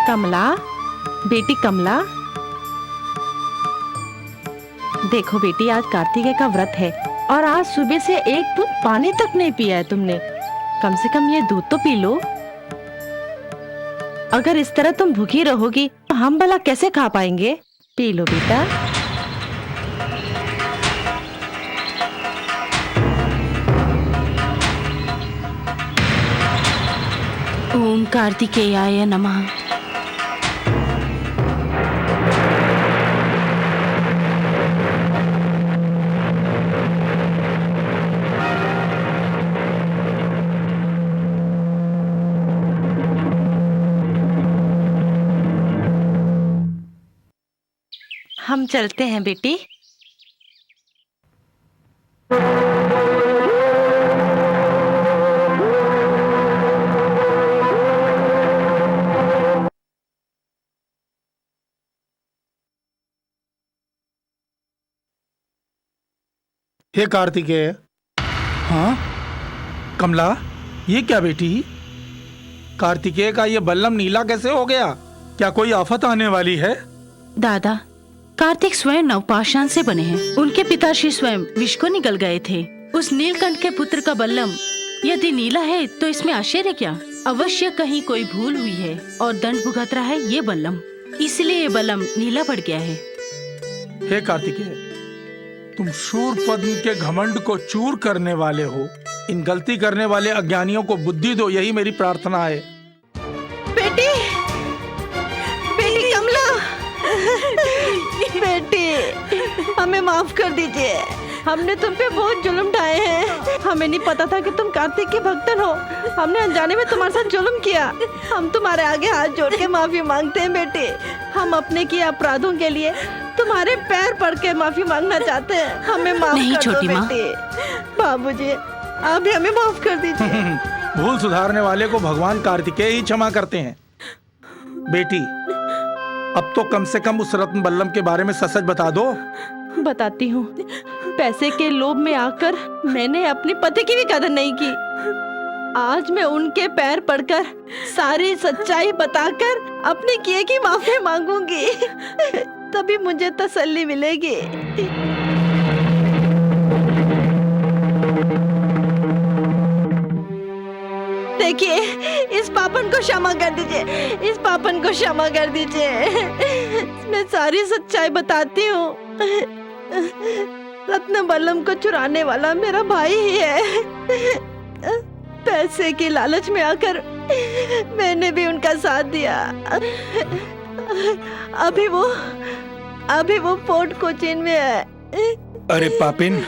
कमला, बेटी कमला, देखो बेटी, आज कार्तिकेय का व्रत है और आज सुबह से एक बूंद पानी तक नहीं पिया है तुमने। कम से कम ये दूध तो पी लो। अगर इस तरह तुम भूखी रहोगी तो हम भला कैसे खा पाएंगे? पी लो बेटा। ओम कार्तिकेयाय नमः। हम चलते हैं बेटी। हे कार्तिकेय। हाँ कमला, ये क्या बेटी? कार्तिकेय का ये बल्लम नीला कैसे हो गया? क्या कोई आफत आने वाली है? दादा, कार्तिक स्वयं नवपाषाण से बने हैं। उनके पिताश्री स्वयं विष को निगल गए थे। उस नीलकंठ के पुत्र का बल्लम यदि नीला है तो इसमें आश्चर्य क्या? अवश्य कहीं कोई भूल हुई है और दंड भुगत रहा है ये बल्लम, इसलिए ये बल्लम नीला पड़ गया है। हे कार्तिकेय, तुम शूर पद्म के घमंड को चूर करने वाले हो। इन गलती करने वाले अज्ञानियों को बुद्धि दो, यही मेरी प्रार्थना है। बेटी, बेटी कमला, बेटी हमें माफ कर दीजिए। हमने तुम पे बहुत जुल्म ढाए हैं। हमें नहीं पता था कि तुम कार्तिक के भक्तन हो। हमने अनजाने में तुम्हारे साथ जुल्म किया। हम तुम्हारे आगे हाथ जोड़ के माफी मांगते हैं बेटे। हम अपने किए अपराधों के लिए तुम्हारे पैर पड़ के माफी मांगना चाहते हैं। हमें माफ कर दो बेटे। बाबूजी, आप भी हमें माफ कर दीजिए। भूल सुधारने वाले को भगवान कार्तिकेय ही क्षमा करते हैं। बेटी, अब तो कम से कम उस रत्न बल्लम के बारे में सच सच बता दो। बताती हूँ। पैसे के लोभ में आकर मैंने अपने पति की भी कदर नहीं की। आज मैं उनके पैर पड़कर सारी सच्चाई बताकर अपने किए की माफी मांगूंगी, तभी मुझे तसल्ली मिलेगी। देखिए, इस पापन को क्षमा कर दीजिए, इस पापन को क्षमा कर दीजिए। मैं सारी सच्चाई बताती हूँ। रत्नबल्लम को चुराने वाला मेरा भाई ही है। पैसे की लालच में आकर मैंने भी उनका साथ दिया। अभी वो फोर्ट कोचीन में है। अरे पापिन,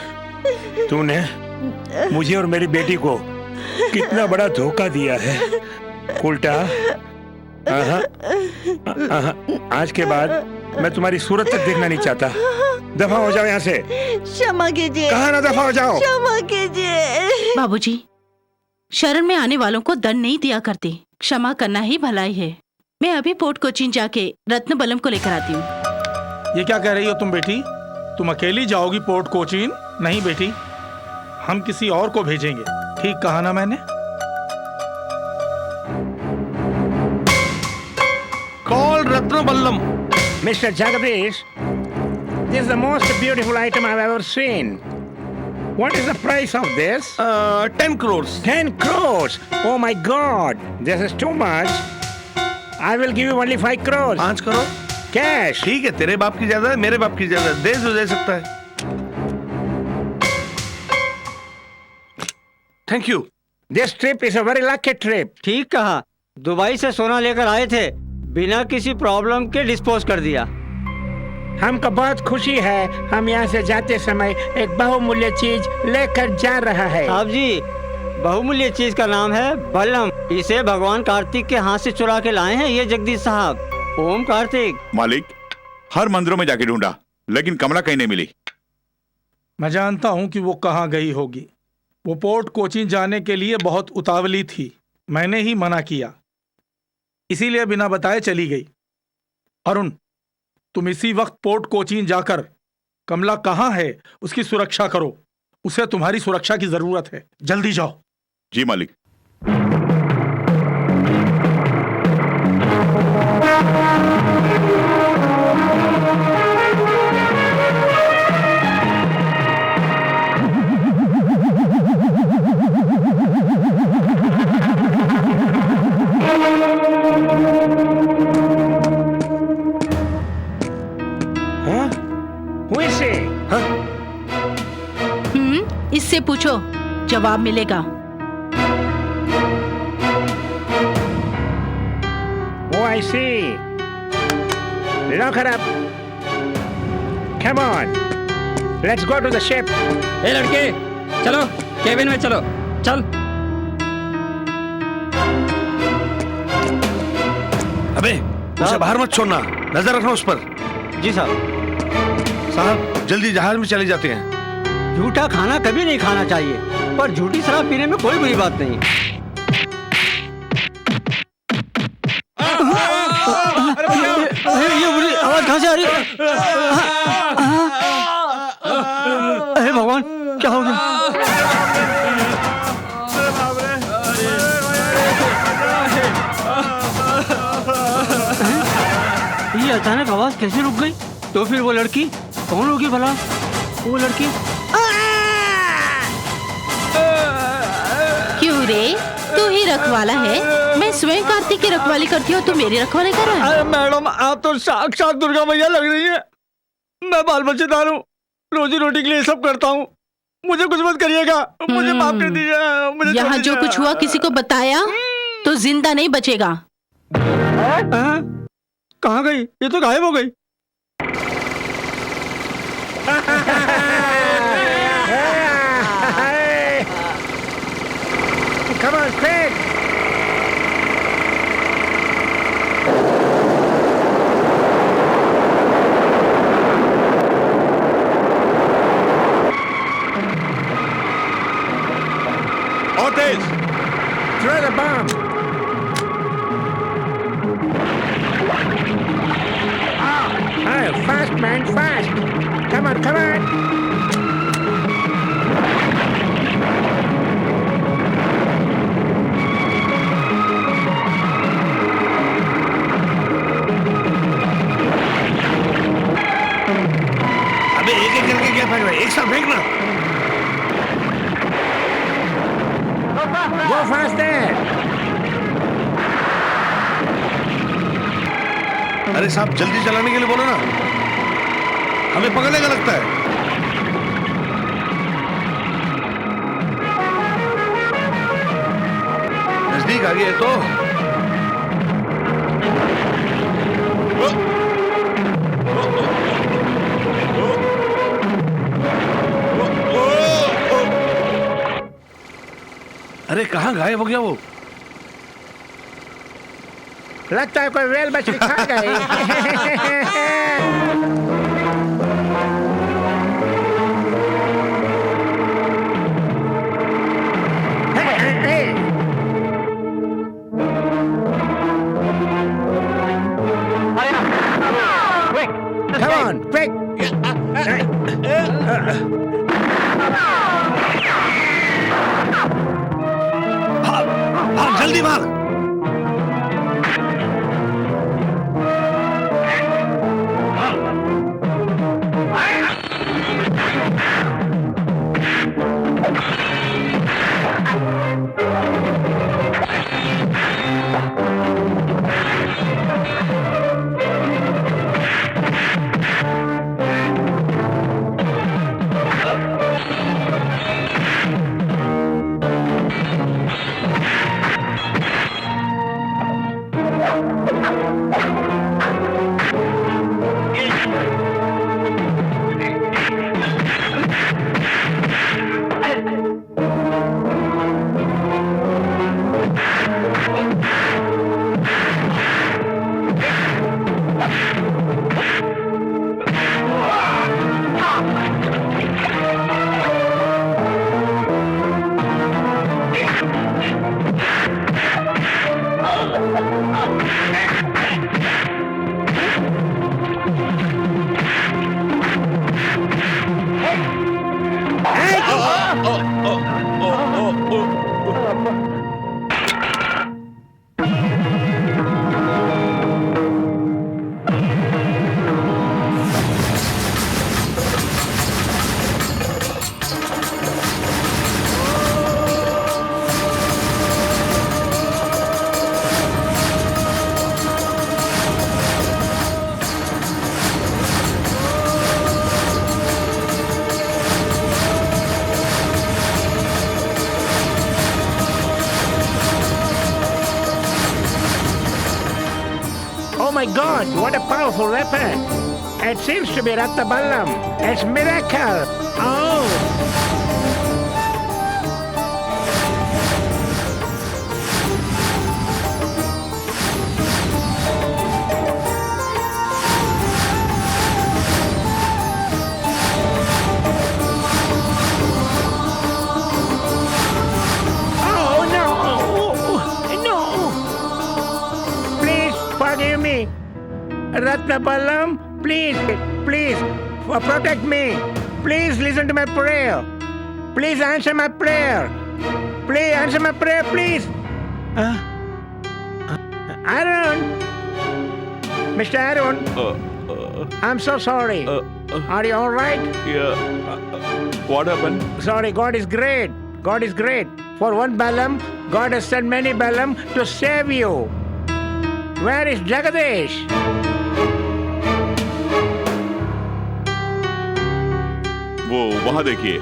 तूने मुझे और मेरी बेटी को कितना बड़ा धोखा दिया है। उल्टा आज के बाद मैं तुम्हारी सूरत तक देखना नहीं चाहता। दफा हो जाओ यहाँ से। क्षमा कीजिए। कहा ना दफा हो जाओ। क्षमा कीजिए। बाबूजी, शरण में आने वालों को दंड नहीं दिया करते, क्षमा करना ही भलाई है। मैं अभी फोर्ट कोचीन जाके रत्नबल्लम को लेकर आती हूँ। ये क्या कह रही हो तुम बेटी? तुम अकेली जाओगी पोर्ट कोचीन? नहीं बेटी, हम किसी और को भेजेंगे। ठीक कहा ना मैंने? Call रत्नबल्लम। Mr. Jagadish, this is the most beautiful item I've ever seen. What is the price of this? 10 crores. 10 crores? Oh my God, this is too much. I will give you only 5 crores. 5 crore? Cash. ठीक है, तेरे बाप की ज्यादा है, मेरे बाप की ज्यादा है, दे सकता है। Thank you. This trip is a very lucky trip. ठीक कहा। दुबई से सोना लेकर आए थे, बिना किसी प्रॉब्लम के डिस्पोज कर दिया। हमको बहुत खुशी है। हम यहाँ से जाते समय एक बहुमूल्य चीज लेकर जा रहा है। साहब जी, बहुमूल्य चीज का नाम है बल्लम। इसे भगवान कार्तिक के हाथ से चुरा के लाए हैं ये जगदीश साहब। ओम कार्तिक। मालिक, हर मंदिरों में जाके ढूंढा, लेकिन कमला कहीं नहीं मिली। मैं जानता हूं कि वो कहाँ गई होगी। वो पोर्ट कोचीन जाने के लिए बहुत उतावली थी, मैंने ही मना किया, इसीलिए बिना बताए चली गई। अरुण, तुम इसी वक्त पोर्ट कोचीन जाकर कमला कहाँ है उसकी सुरक्षा करो। उसे तुम्हारी सुरक्षा की जरूरत है। जल्दी जाओ। जी मालिक। इससे पूछो, जवाब मिलेगा। Oh, I see. Lock her up. Come on. Let's go to the ship. ए लड़के, चलो केबिन में चलो। चल। अबे, उसे बाहर मत छोड़ना, नजर रखना उस पर। जी साहब। साहब, जल्दी जहाज में चले जाते हैं। झूठा खाना कभी नहीं खाना चाहिए, पर झूठी शराब पीने में कोई बुरी बात नहीं। ये बुरी आवाज कहाँ से आ रही है? अरे भगवान, क्या हो गया? ये अचानक आवाज कैसे रुक गई? तो फिर वो लड़की कौन होगी भला? वो लड़की क्यों रे, तू ही रखवाला है? मैं स्वयं कार्तिक की रखवाली करती हूँ, तू मेरी रखवाली कर रहा है? अरे मैडम, आप तो साक्षात दुर्गा मैया लग रही है। मैं बाल बच्चेदार हूँ, रोजी रोटी के लिए सब करता हूँ। मुझे कुछ मत करिएगा, मुझे माफ कर दीजिए। यहाँ जो कुछ हुआ किसी को बताया तो जिंदा नहीं बचेगा। कहाँ गई? ये तो गायब हो गई। Come on, quick! और तेज! Throw the bomb! Oh, fast man, fast! Come on, come on! है फेंक रहे, एक साथ फेंकना। Go faster! अरे साहब जल्दी चलाने के लिए बोलो ना, हमें पकड़ने का लगता है। नजदीक आ गया है तो अरे कहाँ गायब हो गया वो? लगता है कोई वेल मछली खा गई। Come on, quick! भाग जल्दी भाग। Oh my God, what a powerful weapon! It seems to be Ratnaballam. It's a miracle! Oh! Oh no! No! Please forgive me. Ratnaballam, please, please, protect me. Please listen to my prayer. Please answer my prayer. Please answer my prayer, please. Aaron. Mr. Aaron. I'm so sorry. Are you all right? Yeah. What happened? Sorry, God is great. God is great. For one Balaam, God has sent many Balaam to save you. Where is Jagadish? वो वहां देखिए।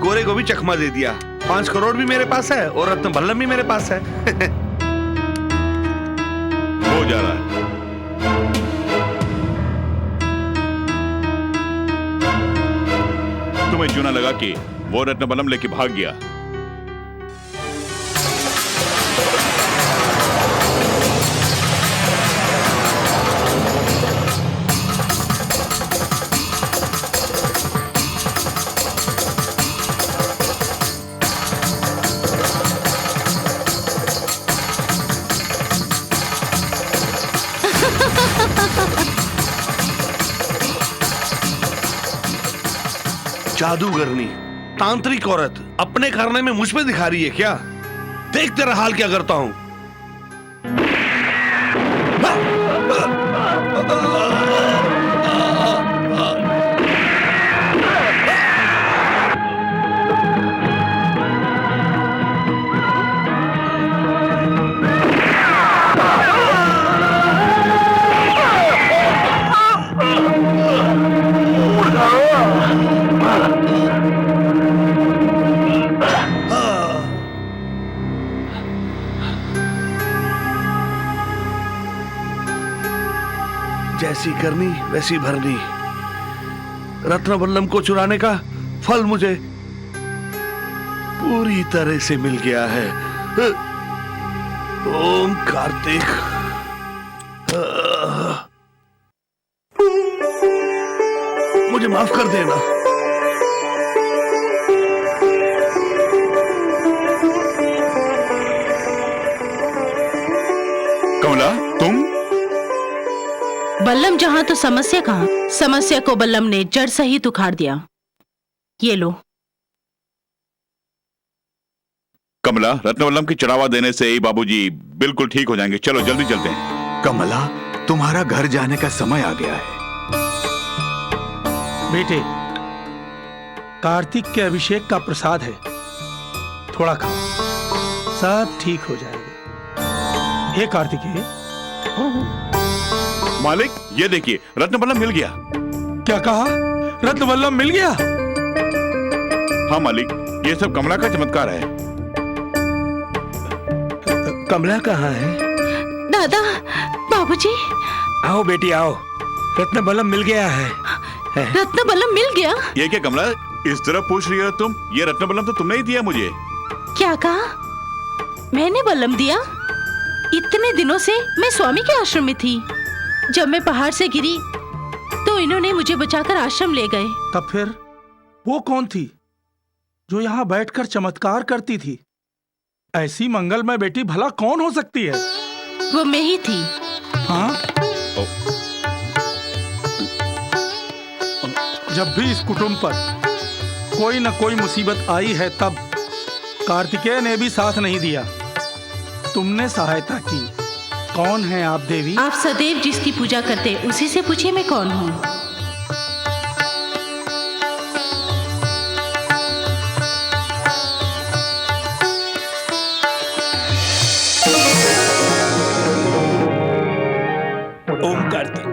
गोरे को भी चकमा दे दिया। 5 करोड़ भी मेरे पास है और रत्नबल्लम भी मेरे पास है। हो जा रहा है। तुम्हें चूना लगा कि वो रत्नबल्लम लेके भाग गया। जादूगरनी, तांत्रिक औरत अपने करने में मुझ पे दिखा रही है क्या? देख तेरा हाल क्या करता हूं। जैसी करनी वैसी भरनी। रत्नवल्लम को चुराने का फल मुझे पूरी तरह से मिल गया है। ओम कार्तिक। मुझे माफ कर देना। कमला, तुम? बल्लम जहां तो समस्या कहां। समस्या को बल्लम ने जड़ सहित उखाड़ दिया। ये लो। कमला, रत्नवल्लम की चढ़ावा देने से ही बाबूजी बिल्कुल ठीक हो जाएंगे। चलो जल्दी चलते हैं। कमला, तुम्हारा घर जाने का समय आ गया है। बेटे, कार्तिक के अभिषेक का प्रसाद है, थोड़ा खाओ, सब ठीक हो जाएगा। हे कार्तिकेय। मालिक, ये देखिए, रत्नवल्लम मिल गया। क्या कहा? रत्नवल्लम मिल गया? हाँ मालिक, ये सब कमला का चमत्कार है। कमला कहाँ है? दादा, बाबूजी। आओ बेटी आओ, रत्नवल्लम मिल गया है। रत्नवल्लम मिल गया? ये क्या कमला, इस तरह पूछ रही हो तुम? ये रत्नवल्लम तो तुमने ही दिया मुझे। क्या कहा? मैंने बल्लम दिया? इतने दिनों से मैं स्वामी के आश्रम में थी। जब मैं पहाड़ से गिरी तो इन्होंने मुझे बचाकर आश्रम ले गए। तब फिर वो कौन थी जो यहाँ बैठकर चमत्कार करती थी? ऐसी मंगलमय बेटी भला कौन हो सकती है? वो मैं ही थी। हाँ? जब भी इस कुटुंब पर कोई न कोई मुसीबत आई है, तब कार्तिकेय ने भी साथ नहीं दिया, तुमने सहायता की। कौन है आप देवी? आप सदैव जिसकी पूजा करते उसी से पूछिए मैं कौन हूँ। ओम कार्तिक।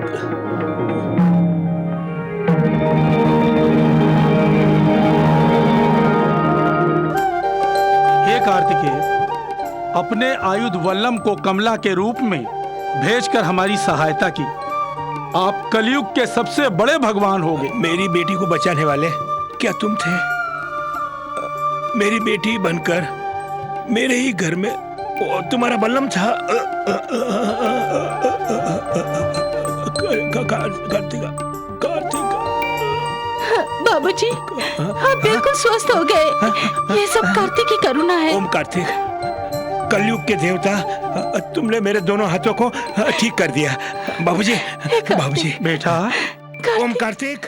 हे कार्तिकेय, अपने आयुध वल्लम को कमला के रूप में भेजकर हमारी सहायता की। आप कलयुग के सबसे बड़े भगवान होगे। मेरी बेटी को बचाने वाले क्या तुम थे? मेरी बेटी बनकर मेरे ही घर में तुम्हारा बल्लम था। कार्तिका, कार्तिका। बाबूजी, आप बिल्कुल स्वस्थ हो गए। ये सब कार्तिक की करुणा है। ओम कार्तिक, कलयुग के देवता, तुमने मेरे दोनों हाथों को ठीक कर दिया। बाबूजी, बाबूजी। बेटा। ओम कार्तिक।